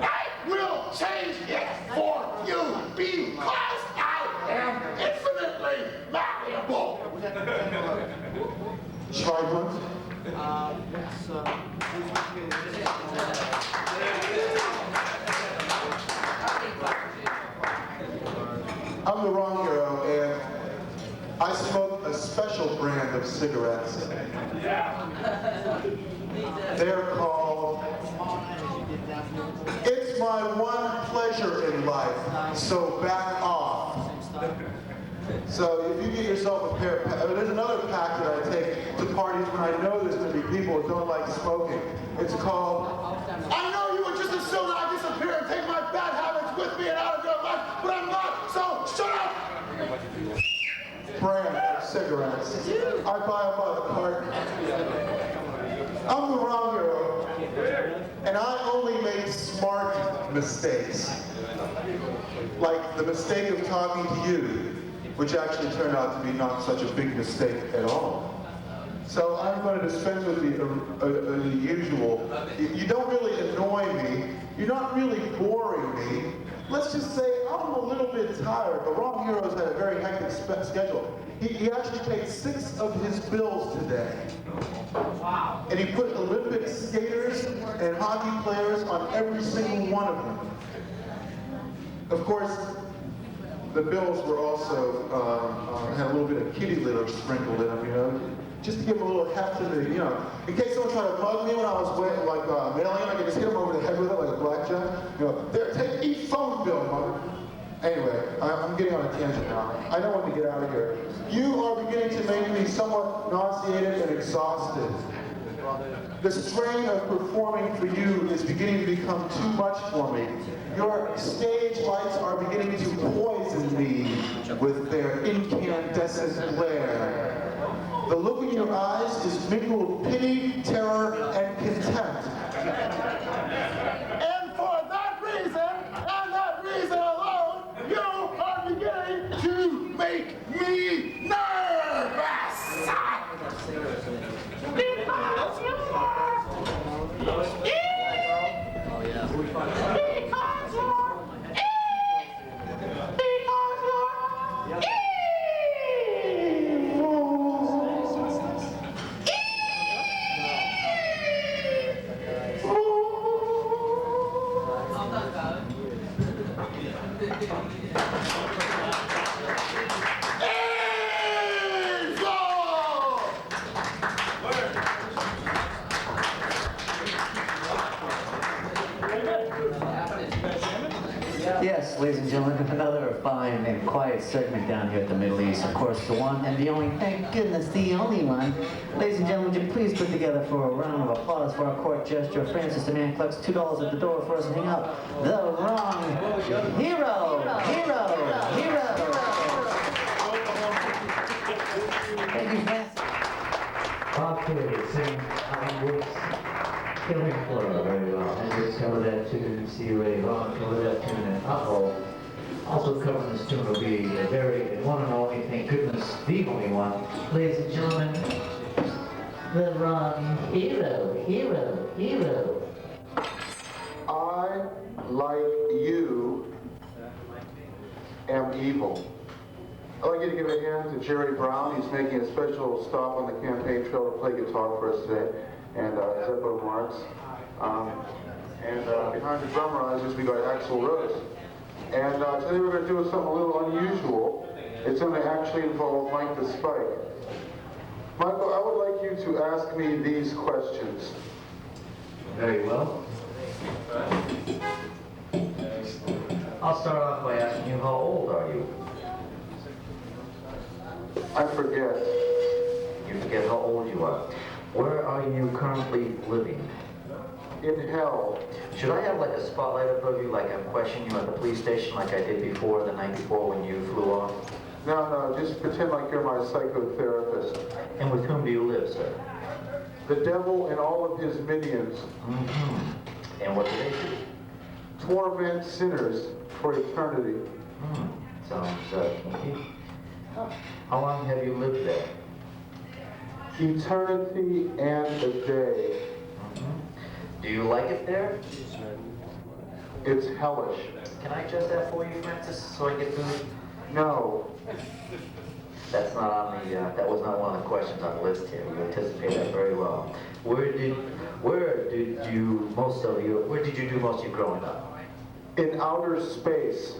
[SPEAKER 1] I will change it for you because I am infinitely malleable. Tribal. I'm the wrong hero, and I smoke a special brand of cigarettes. They're called It's My One Pleasure in Life, So Back Off. So if you get yourself a pair of, there's another pack that I take to parties when I know there's going to be people who don't like smoking. It's called, I know you would just as soon I disappear and take my bad habits with me and out of your life, but I'm not, so shut up! Brand of cigarettes. I buy them by the carton. I'm the wrong hero, and I only make smart mistakes. Like the mistake of talking to you, which actually turned out to be not such a big mistake at all. So I'm going to dispense with the usual. You don't really annoy me. You're not really boring me. Let's just say I'm a little bit tired. The Wrong Heroes had a very hectic schedule. He actually paid 6 of his bills today. Wow. And he put Olympic skaters and hockey players on every single one of them. Of course, the bills were also, had a little bit of kitty litter sprinkled in them, you know, just to give them a little heft to the, you know, in case someone tried to mug me when I was mailing, I could just hit them over the head with it like a blackjack. You know, there, eat phone bill, mother. Anyway, I'm getting on a tangent now. I know when to get out of here. You are beginning to make me somewhat nauseated and exhausted. The strain of performing for you is beginning to become too much for me. Your stage lights are beginning to poison me with their incandescent glare. The look in your eyes is mingled pity, terror, and contempt. And for that reason, and that reason alone, you are beginning to make me nervous!
[SPEAKER 2] Yes, ladies and gentlemen, another fine and quiet segment down here at the Middle East. Of course, the one and the only, thank goodness, the only one. Ladies and gentlemen, would you please put together for a round of applause for our court gesture, Francis DiMenno collects $2 at the door for us to hang out. The wrong hero! Thank you, Francis.
[SPEAKER 4] Okay, so I was killing Florida very well. I just covered that tune, see Ray Vaughan covered that tune, and uh-oh. Also covering this tune will be the very one and only, thank goodness, the only one. Ladies and gentlemen, the wrong hero.
[SPEAKER 1] I, like you, am evil. I'd like you to give a hand to Jerry Brown. He's making a special stop on the campaign trail to play guitar for us today. And Zeppo Marks. Behind the drum risers, we got Axl Rose. And today we're going to do something a little unusual. It's going to actually involve Mike the Spike. Michael, I would like you to ask me these questions.
[SPEAKER 4] Very well. I'll start off by asking you, how old are you?
[SPEAKER 1] I forget.
[SPEAKER 4] You forget how old you are. Where are you currently living?
[SPEAKER 1] In hell.
[SPEAKER 4] Should I have like a spotlight above you, like I'm questioning you at the police station like I did before, the night before when you flew off?
[SPEAKER 1] No, just pretend like you're my psychotherapist.
[SPEAKER 4] And with whom do you live, sir?
[SPEAKER 1] The devil and all of his minions.
[SPEAKER 4] Mm-hmm. And what do they do?
[SPEAKER 1] Torment sinners for eternity.
[SPEAKER 4] Sounds kinky. How long have you lived there?
[SPEAKER 1] Eternity and a day.
[SPEAKER 4] Do you like it there?
[SPEAKER 1] It's hellish.
[SPEAKER 4] Can I adjust that for you, Francis, so I get through?
[SPEAKER 1] No.
[SPEAKER 4] That's not on the, that was not one of the questions on the list here. You anticipate that very well. Where did you do most of your growing up?
[SPEAKER 1] In outer space.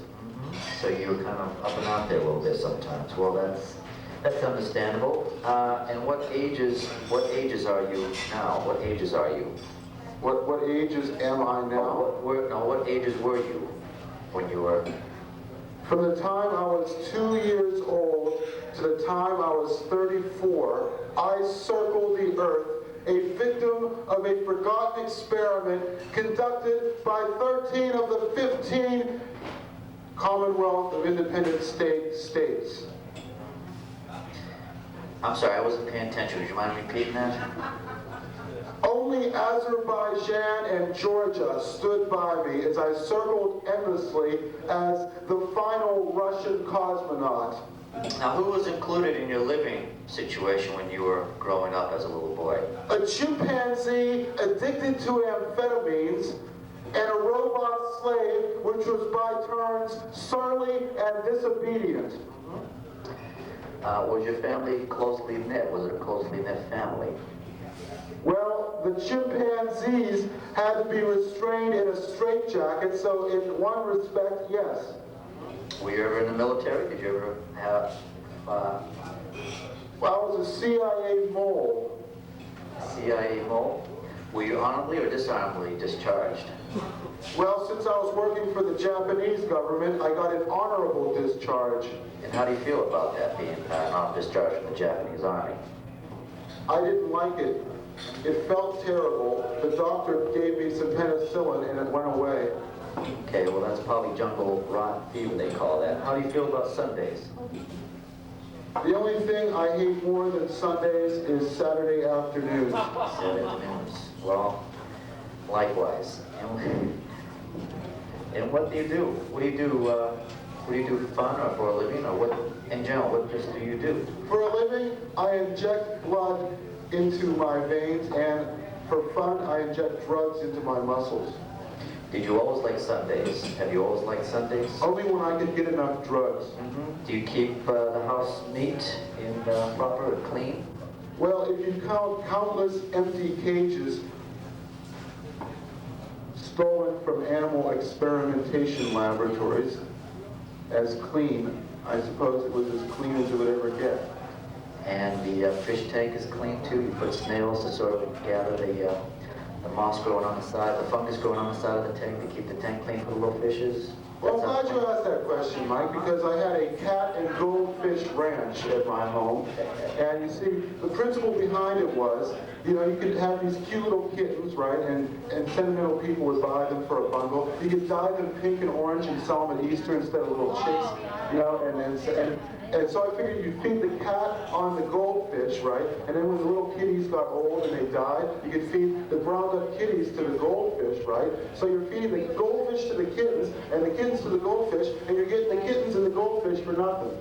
[SPEAKER 4] So you were kind of up and out there a little bit sometimes. Well, that's understandable. And what ages are you now? What ages are you?
[SPEAKER 1] What ages am I now?
[SPEAKER 4] What ages were you when you were?
[SPEAKER 1] From the time I was 2 years old to the time I was 34, I circled the earth, a victim of a forgotten experiment conducted by 13 of the 15 Commonwealth of Independent States.
[SPEAKER 4] I'm sorry, I wasn't paying attention. Would you mind repeating that?
[SPEAKER 1] Only Azerbaijan and Georgia stood by me as I circled endlessly as the final Russian cosmonaut.
[SPEAKER 4] Now, who was included in your living situation when you were growing up as a little boy?
[SPEAKER 1] A chimpanzee addicted to amphetamines and a robot slave which was by turns surly and disobedient.
[SPEAKER 4] Was your family closely knit? Was it a closely knit family?
[SPEAKER 1] Well, the chimpanzees had to be restrained in a straitjacket, so in one respect, yes.
[SPEAKER 4] Were you ever in the military? Did you ever have...
[SPEAKER 1] Well, I was a CIA mole.
[SPEAKER 4] CIA mole? Were you honorably or dishonorably discharged?
[SPEAKER 1] Well, since I was working for the Japanese government, I got an honorable discharge.
[SPEAKER 4] And how do you feel about that, being honorable discharged from the Japanese Army?
[SPEAKER 1] I didn't like it. It felt terrible. The doctor gave me some penicillin and it went away.
[SPEAKER 4] Okay, well that's probably jungle rot fever they call that. How do you feel about Sundays?
[SPEAKER 1] The only thing I hate more than Sundays is Saturday afternoons.
[SPEAKER 4] Saturday afternoons. Well, likewise. And what do you do? What do you do for fun or for a living, or what, in general, what just do you do?
[SPEAKER 1] For a living, I inject blood into my veins, and for fun, I inject drugs into my muscles.
[SPEAKER 4] Did you always like Sundays? Have you always liked Sundays?
[SPEAKER 1] Only when I could get enough drugs.
[SPEAKER 4] Do you keep the house neat and proper and clean?
[SPEAKER 1] Well, if you count countless empty cages stolen from animal experimentation laboratories as clean, I suppose it was as clean as it would ever get.
[SPEAKER 4] And the fish tank is clean too? You put snails to sort of gather the
[SPEAKER 2] the moss growing on the side, the fungus growing on the side of the tank to keep the tank clean for the little fishes?
[SPEAKER 1] Well, I'm glad you asked that question, Mike, because I had a cat and goldfish ranch at my home. And you see, the principle behind it was, you know, you could have these cute little kittens, right? And sentimental people would buy them for a bundle. You could dye them pink and orange and sell them at Easter instead of little chicks, you know? And so I figured you feed the cat on the goldfish, right? And then when the little kitties got old and they died, you could feed the ground up kitties to the goldfish, right? So you're feeding the goldfish to the kittens and the kittens to the goldfish, and you're getting the kittens and the goldfish for nothing.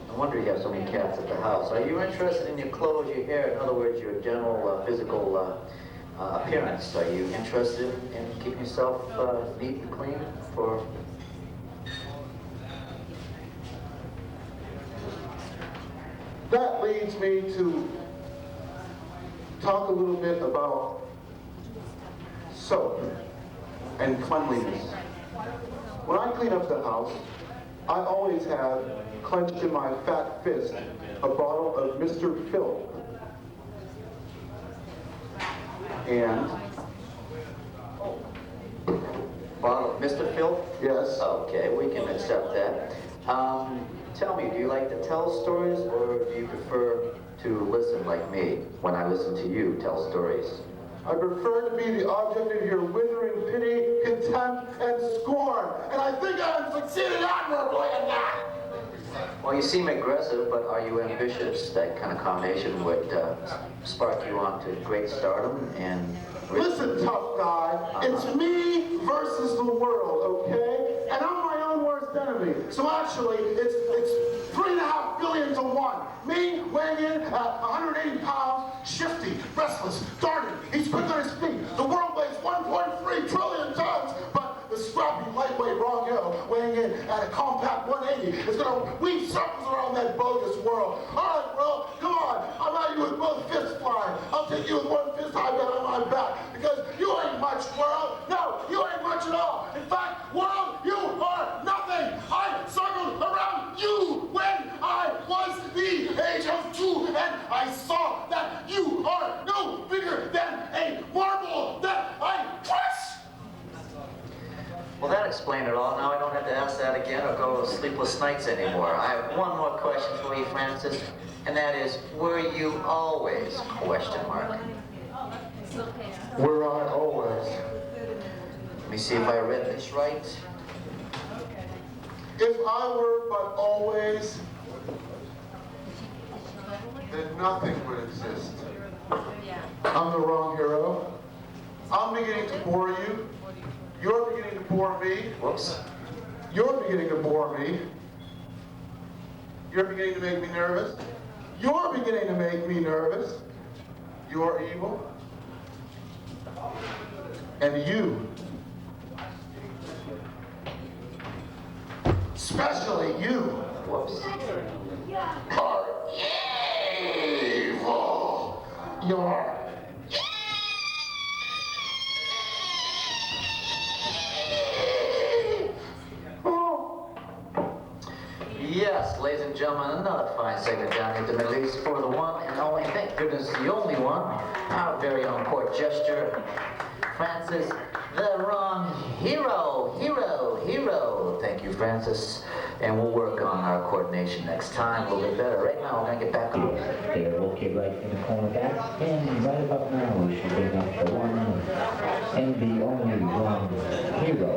[SPEAKER 2] No wonder you have so many cats at the house. Are you interested in your clothes, your hair, in other words, your general physical appearance? Are you interested in keeping yourself neat and clean for...
[SPEAKER 1] That leads me to talk a little bit about soap and cleanliness. When I clean up the house, I always have clenched in my fat fist a bottle of Mr. Filth. And
[SPEAKER 2] Bottle of Mr. Filth?
[SPEAKER 1] yes,
[SPEAKER 2] Okay, we can accept that. Tell me, do you like to tell stories, or do you prefer to listen like me when I listen to you tell stories?
[SPEAKER 1] I prefer to be the object of your withering pity, contempt, and scorn. And I think I have succeeded admirably in that.
[SPEAKER 2] Well, you seem aggressive, but are you ambitious? That kind of combination would spark you on to great stardom and...
[SPEAKER 1] Listen, tough guy, it's me versus the world, okay? And I'm my own worst enemy. So actually, it's 3.5 billion to 1. Me weighing in at 180 pounds, shifty, restless, darting. He's quick on his feet. The world weighs 1.3 trillion tons, but the scrappy, lightweight wrong hero weighing in at a compact 180 is gonna weave circles around that bogus world. All right, world, come on. I'm at you with both fists flying. I'll take you with one fist high on my back, because you ain't much, world. No, you ain't much at all. In fact, world, you are nothing. I circled around you when I was the age of 2, and I saw that you are no bigger than a marble that I crush.
[SPEAKER 2] Well, that explained it all. Now I don't have to ask that again or go sleepless nights anymore. I have one more question for you, Francis, and that is, were you always, question mark?
[SPEAKER 1] Were I always?
[SPEAKER 2] Let me see if I read this right.
[SPEAKER 1] If I were but always, then nothing would exist. I'm the wrong hero. I'm beginning to bore you. You're beginning to bore me.
[SPEAKER 2] Whoops.
[SPEAKER 1] You're beginning to bore me. You're beginning to make me nervous. You're beginning to make me nervous. You're evil. And you, especially you,
[SPEAKER 2] Whoops.
[SPEAKER 1] are evil. You're
[SPEAKER 2] Yes, ladies and gentlemen, another fine segment down here at the Middle East for the one and only, thank goodness, the only one, our very own court gesture, Francis, the wrong hero. Thank you, Francis, and we'll work on our coordination next time a little bit better. Right now, we're going to get back on.
[SPEAKER 4] They're located right in the corner back, and right about now we should bring up the one and the only wrong hero.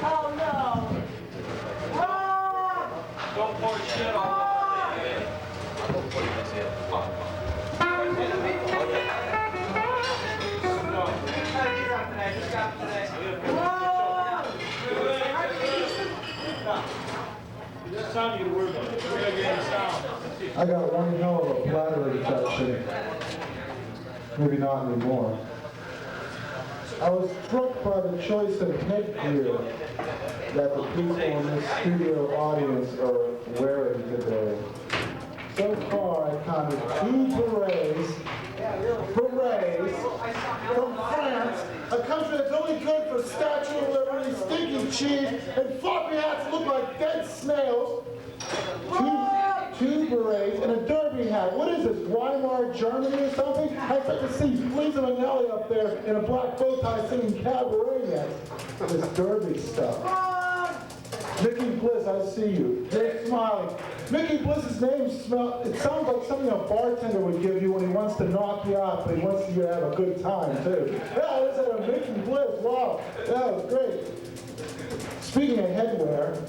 [SPEAKER 10] Oh no! Ah!
[SPEAKER 7] Don't pour shit on
[SPEAKER 9] Sound you to worry about. We're gonna get the sound.
[SPEAKER 5] I got one hell of a bladder infection. Maybe not anymore. I was struck by the choice of headgear that the people in this studio audience are wearing today. So far, I counted 2 berets from France, a country that's only good for Statue of Liberty, stinky cheese, and floppy hats that look like dead snails. 2
[SPEAKER 1] 2 berets, and a derby hat. What is this, Weimar, Germany or something? I expect to see Lisa Minnelli up there in a black bow tie singing cabaret next. This derby stuff. Mickey Bliss, I see you. You're smiling. Mickey Bliss's name it sounds like something a bartender would give you when he wants to knock you out, but he wants you to have a good time, too. Yeah, this is a Mickey Bliss. Wow, that was great. Speaking of headwear,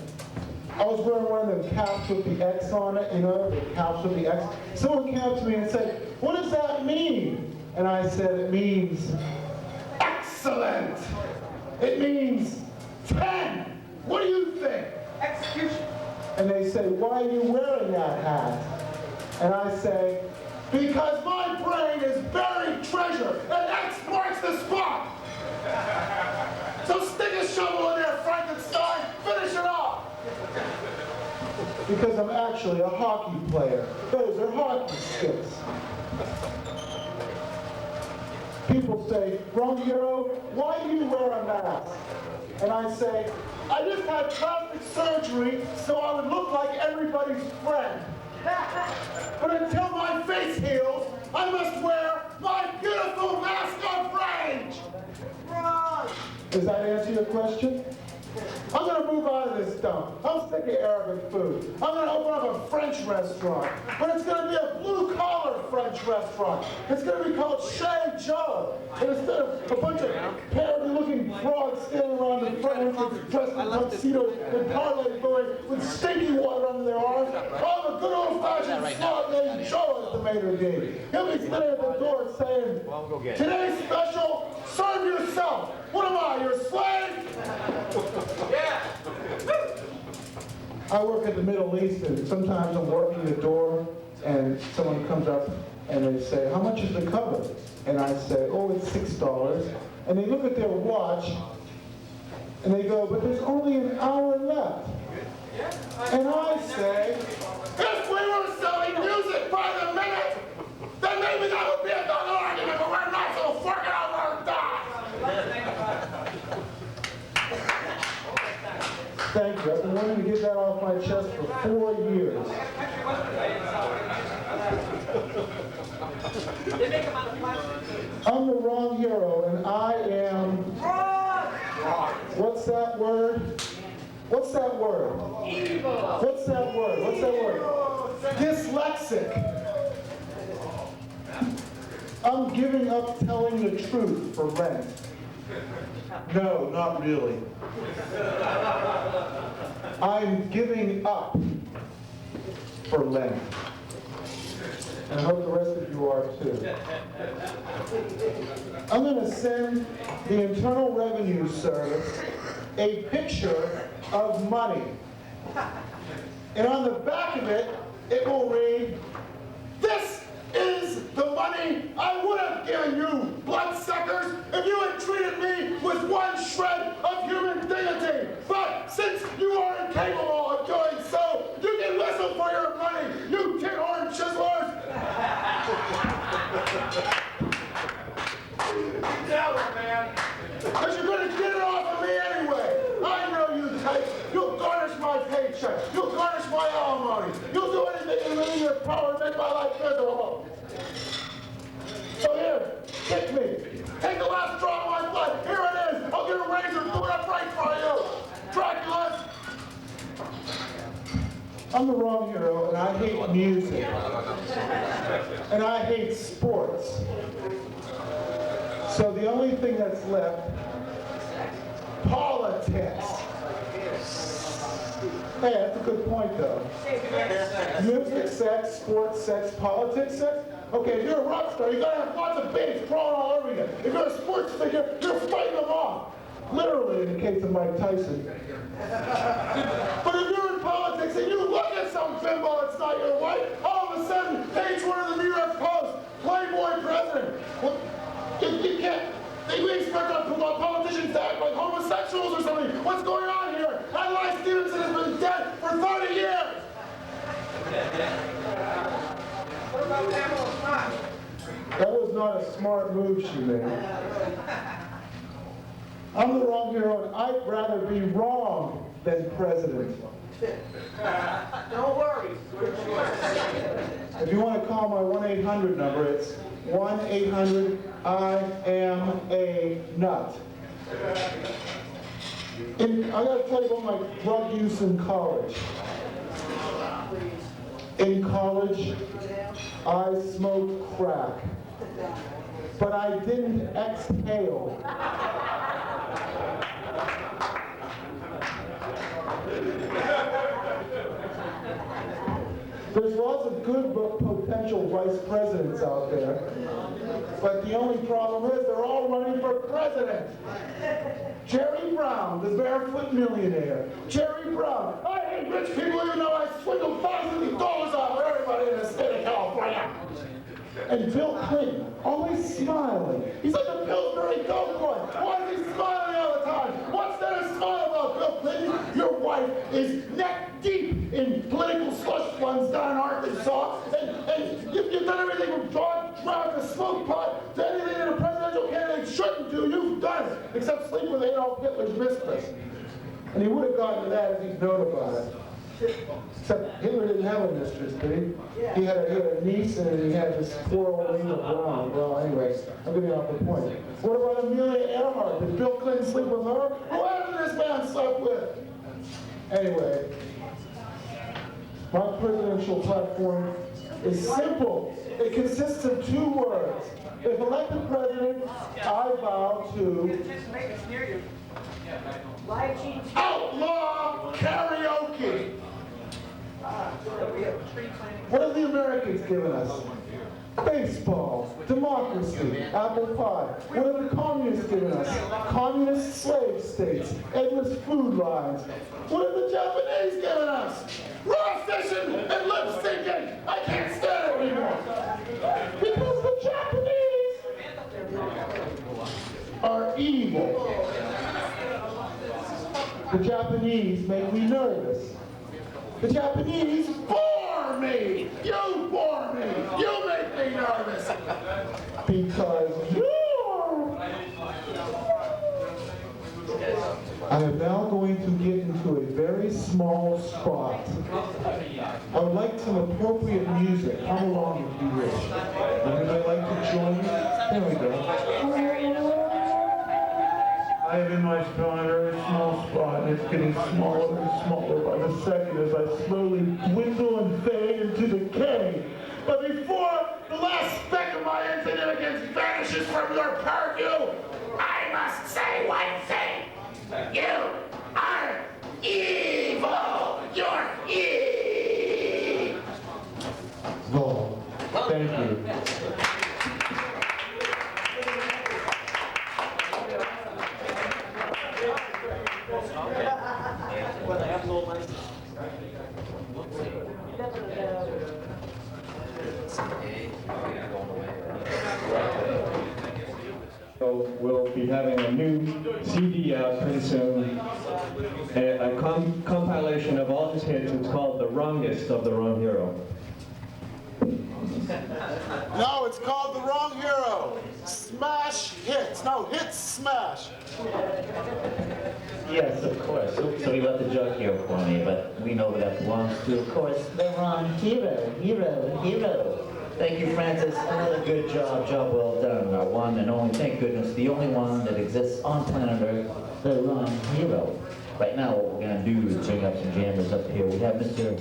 [SPEAKER 1] I was wearing one of them caps with the X on it, you know, the caps with the X. Someone came up to me and said, "What does that mean?" And I said, "It means excellent. It means 10. What do you think?" Execution. And they say, "Why are you wearing that hat?" And I say, "Because my brain is buried treasure, and X marks the spot." So stick a shovel in there, Frankenstein, finish it off. Because I'm actually a hockey player. Those are hockey sticks. People say, "Wrong hero, why do you wear a mask?" And I say, "I just had plastic surgery so I would look like everybody's friend. But until my face heals, I must wear my beautiful mask of rage." Does that answer your question? I'm going to move out of this dump. I'm sick of Arabic food. I'm going to open up a French restaurant. But it's going to be a blue-collar French restaurant. It's going to be called Chez Joe. And instead of a bunch of parody-looking frogs standing around the front dressed in tuxedos and parlay going with stinky water under their arms, I'll have a good old-fashioned frog named Joe as the maitre d'. He'll be standing at the door saying, "Today's special, serve yourself. What am I, your slave?" Yeah. I work at the Middle East, and sometimes I'm working the door, and someone comes up and they say, "How much is the cover?" And I say, "Oh, it's $6. And they look at their watch, and they go, "But there's only an hour left." And I say, "If we were selling music by the minute, then maybe that would be a good argument, but we're not, so fuck it over and die." Thank you. I've been wanting to get that off my chest for 4 years. I'm the wrong hero, and I am... What's that word? What's that word? Evil. What's that word? What's that word? Dyslexic. I'm giving up telling the truth for Lent. No, not really. I'm giving up for Lent. And I hope the rest of you are too. I'm going to send the Internal Revenue Service a picture of money. And on the back of it, it will read, "This is the money I would have given you, bloodsuckers, if you had treated me with one shred of human dignity. But since you are incapable of doing so, you can whistle for your money, you tin-horn chiselers." Tell it, man. Because you're going to get it off of me anyway. I know you types. You'll garnish my paycheck. You'll garnish my alimony. You'll do anything in your power to make my life miserable. So here, kick me. Take the last drop of my blood. Here it is. I'll get a razor, do it up right for you. Draculas. I'm the wrong hero, and I hate music. And I hate sports. So the only thing that's left, politics. Hey, that's a good point, though. Music, sex, sports, sex, politics, sex. Okay, if you're a rock star, you gotta have lots of babes crawling all over you. If you're a sports figure, you're fighting them off. Literally, in the case of Mike Tyson. But if you're in politics and you look at some bimbo that's not your wife, all of a sudden, page 1 of the New York Post, Playboy president. Well, you can't. We expect our politicians to act like homosexuals or something. What's going on here? Adlai Stevenson has been dead for 30 years. What about Pamela Smart? That was not a smart move she made. I'm the wrong hero, and I'd rather be wrong than president.
[SPEAKER 10] Don't worry.
[SPEAKER 1] If you want to call my 1-800 number, it's 1-800-I-AM-A-NUT. I gotta tell you about my drug use in college. In college, I smoked crack, but I didn't exhale. There's lots of good potential vice presidents out there, but the only problem is they're all running for president. Jerry Brown, the barefoot millionaire. Jerry Brown. I hate rich people even though I swindle thousands of dollars off of everybody in the state of California. And Bill Clinton, always smiling. He's like a Pillsbury Doughboy. Why is he smiling all the time? What's there to smile about, Bill Clinton? Your wife is neck deep in political slush funds down in Arkansas, and you've done everything from drive the smoke pot to anything that a presidential candidate shouldn't do. You've done it, except sleep with Adolf Hitler's mistress. And he would have gotten to that if he'd known about it. Except Hitler didn't have a mistress, did he? He had a niece and he had this poor old Eva Braun. Well, anyway, I'm getting off the point. What about Amelia Earhart? Did Bill Clinton sleep with her? Who hasn't this man slept with? Anyway, my presidential platform is simple. It consists of 2 words. If elected president, I vow to outlaw karaoke. What have the Americans given us? Baseball, democracy, apple pie. What have the communists given us? Communist slave states, endless food lines. What have the Japanese given us? Raw fishing and lip syncing. I can't stand it anymore. Because the Japanese are evil. The Japanese make me nervous. The Japanese bore me! You bore me! You make me nervous! Because you're... I am now going to get into a very small spot. I would like some appropriate music. Come along if you wish. Would anybody like to join me? There we go. I am in my very small spot, and it's getting smaller and smaller by the second as I slowly dwindle and fade into decay. But before the last speck of my insignificance vanishes from your purview, I must say one thing. You are evil! You're evil! Thank you.
[SPEAKER 11] So we'll be having a new CD out pretty soon, a compilation of all his hits. It's called The Wrongest of the Wrong Hero.
[SPEAKER 3] No, it's called The Wrong Hero. Smash hits. No, hits smash.
[SPEAKER 6] Yes, of course. So we left the joke here for me, but we know that belongs to, of course, the wrong hero. Thank you, Francis. Another good job. Job well done. Our one and only, thank goodness, the only one that exists on planet Earth, the wrong hero. Right now, what we're going to do is bring up some jammers up here. We have Mr.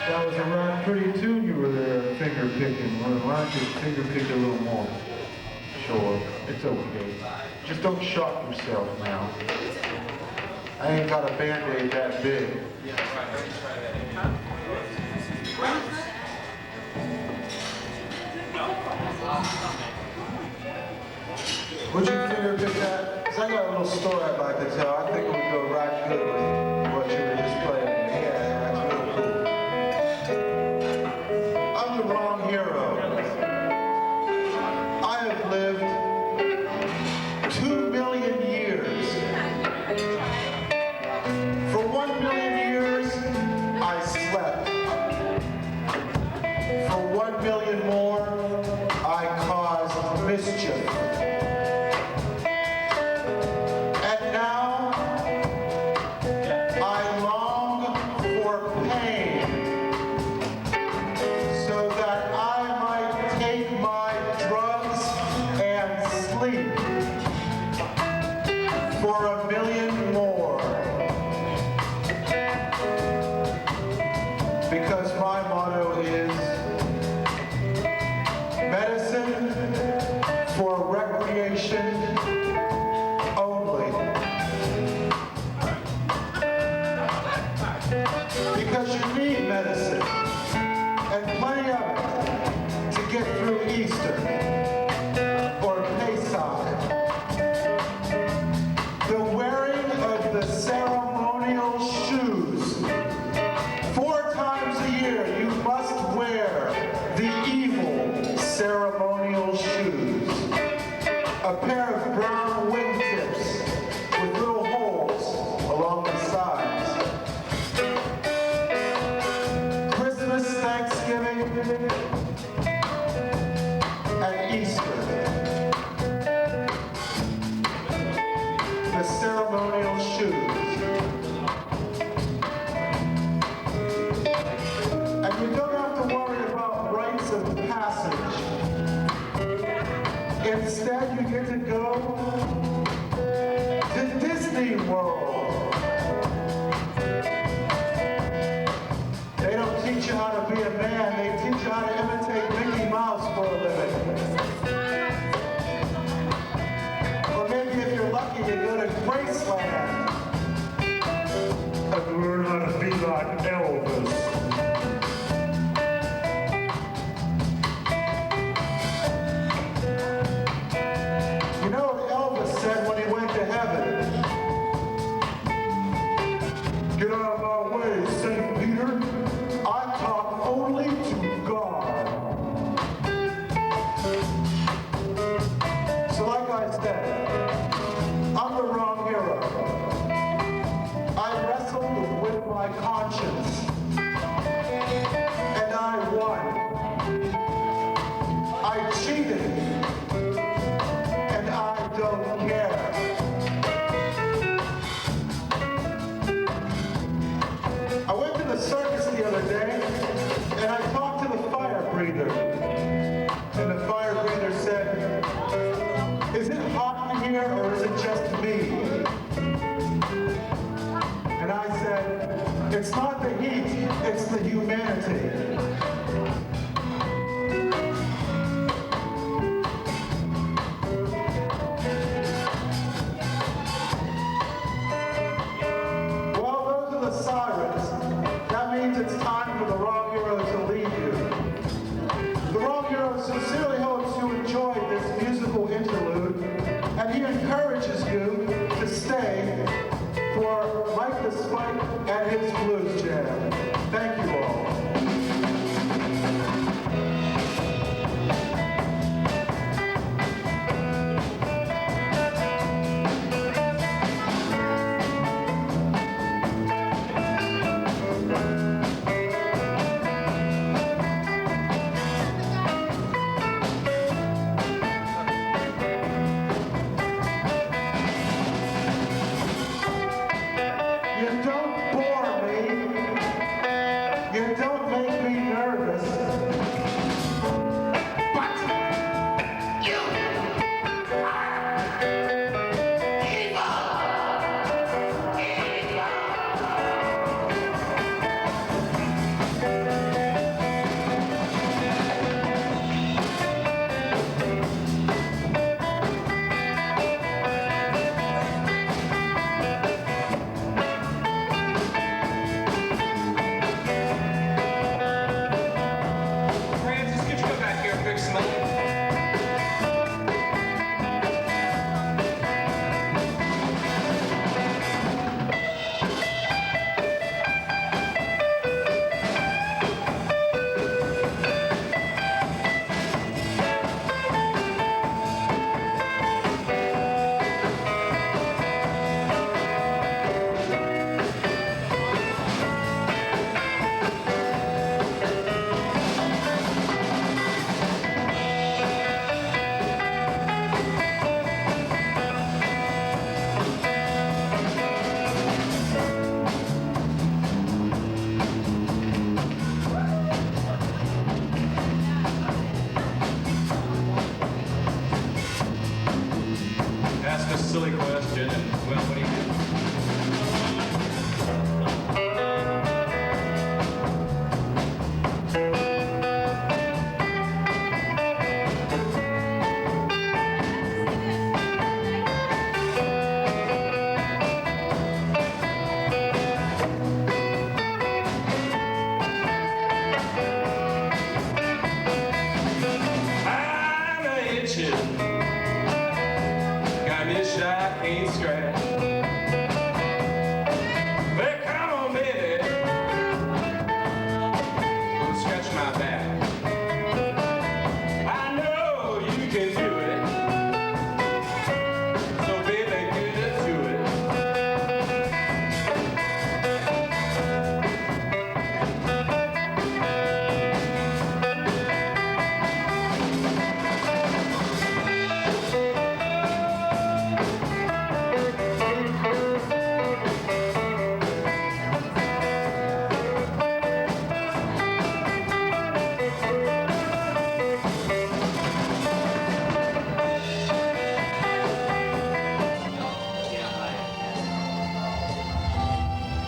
[SPEAKER 1] That was a right pretty tune you were there finger picking. Why don't you finger pick a little more? Sure, it's okay. Just don't shock yourself now. I ain't got a Band-Aid that big. Would you finger pick that? Because I got a little story I'd like to tell. I think it would go right good with what what you were just playing. Yeah, that's real cool. I'm the wrong hero. I have lived 2 million years. For 1 million years, I slept. For 1 million more, I caused mischief. And now, I long for pain, so that I might take my drugs and sleep for 1 million more. Because my motto is medicine for recreation only. Because you need medicine, and plenty of it, to get through Easter or Pesach. The wearing of the ceremonial shoes. 4 times a year you must wear the evil ceremonial shoes. A pair of brown wingtips with little holes along the sides. Christmas, Thanksgiving, and Easter. The ceremonial shoes. And you don't have to worry about rites of passage. Instead, you get to go to Disney World. They don't teach you how to be a man, they teach you how to imitate Mickey Mouse for a living. Or maybe if you're lucky, you go to Graceland and learn how to be like Elvis. You know what Elvis said when he went to heaven? Get out of my way, St. Peter. I talk only to God. So like I said, I'm the wrong hero. I wrestled with my conscience. And I won. I cheated. And I don't care. I went to the circus the other day, and I talked to the fire breather. And the fire breather said, "Is it hot in here, or is it just me?" And I said, "It's not the heat, it's the humanity." Well, those are the sirens. That means it's time for the wrong hero to lead you. The wrong hero sincerely hopes you enjoyed this musical interlude, and he encourages you to stay for Mike the Spike and his blues jam. Thank you all.
[SPEAKER 12] silly question, and well, what do you do? Got me a shot, ain't scratch. Well, come on, baby. Go scratch my back. I know you can do it. So, baby, get to it.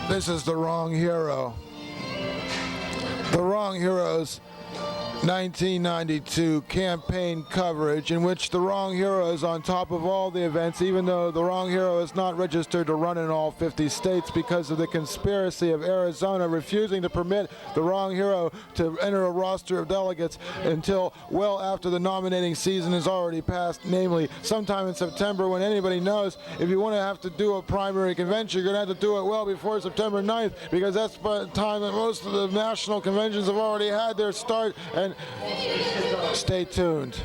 [SPEAKER 1] This is The Wrong Hero. The Wrong Hero's 1992 campaign coverage, in which The Wrong Hero is on top of all the events, even though The Wrong Hero is not registered to run in all 50 states because of the conspiracy of Arizona refusing to permit The Wrong Hero to enter a roster of delegates until well after the nominating season is already passed, namely sometime in September, when anybody knows if you want to have to do a primary convention, you're going to have to do it well before September 9th, because that's the time that most of the national conventions have already had their start. And stay tuned.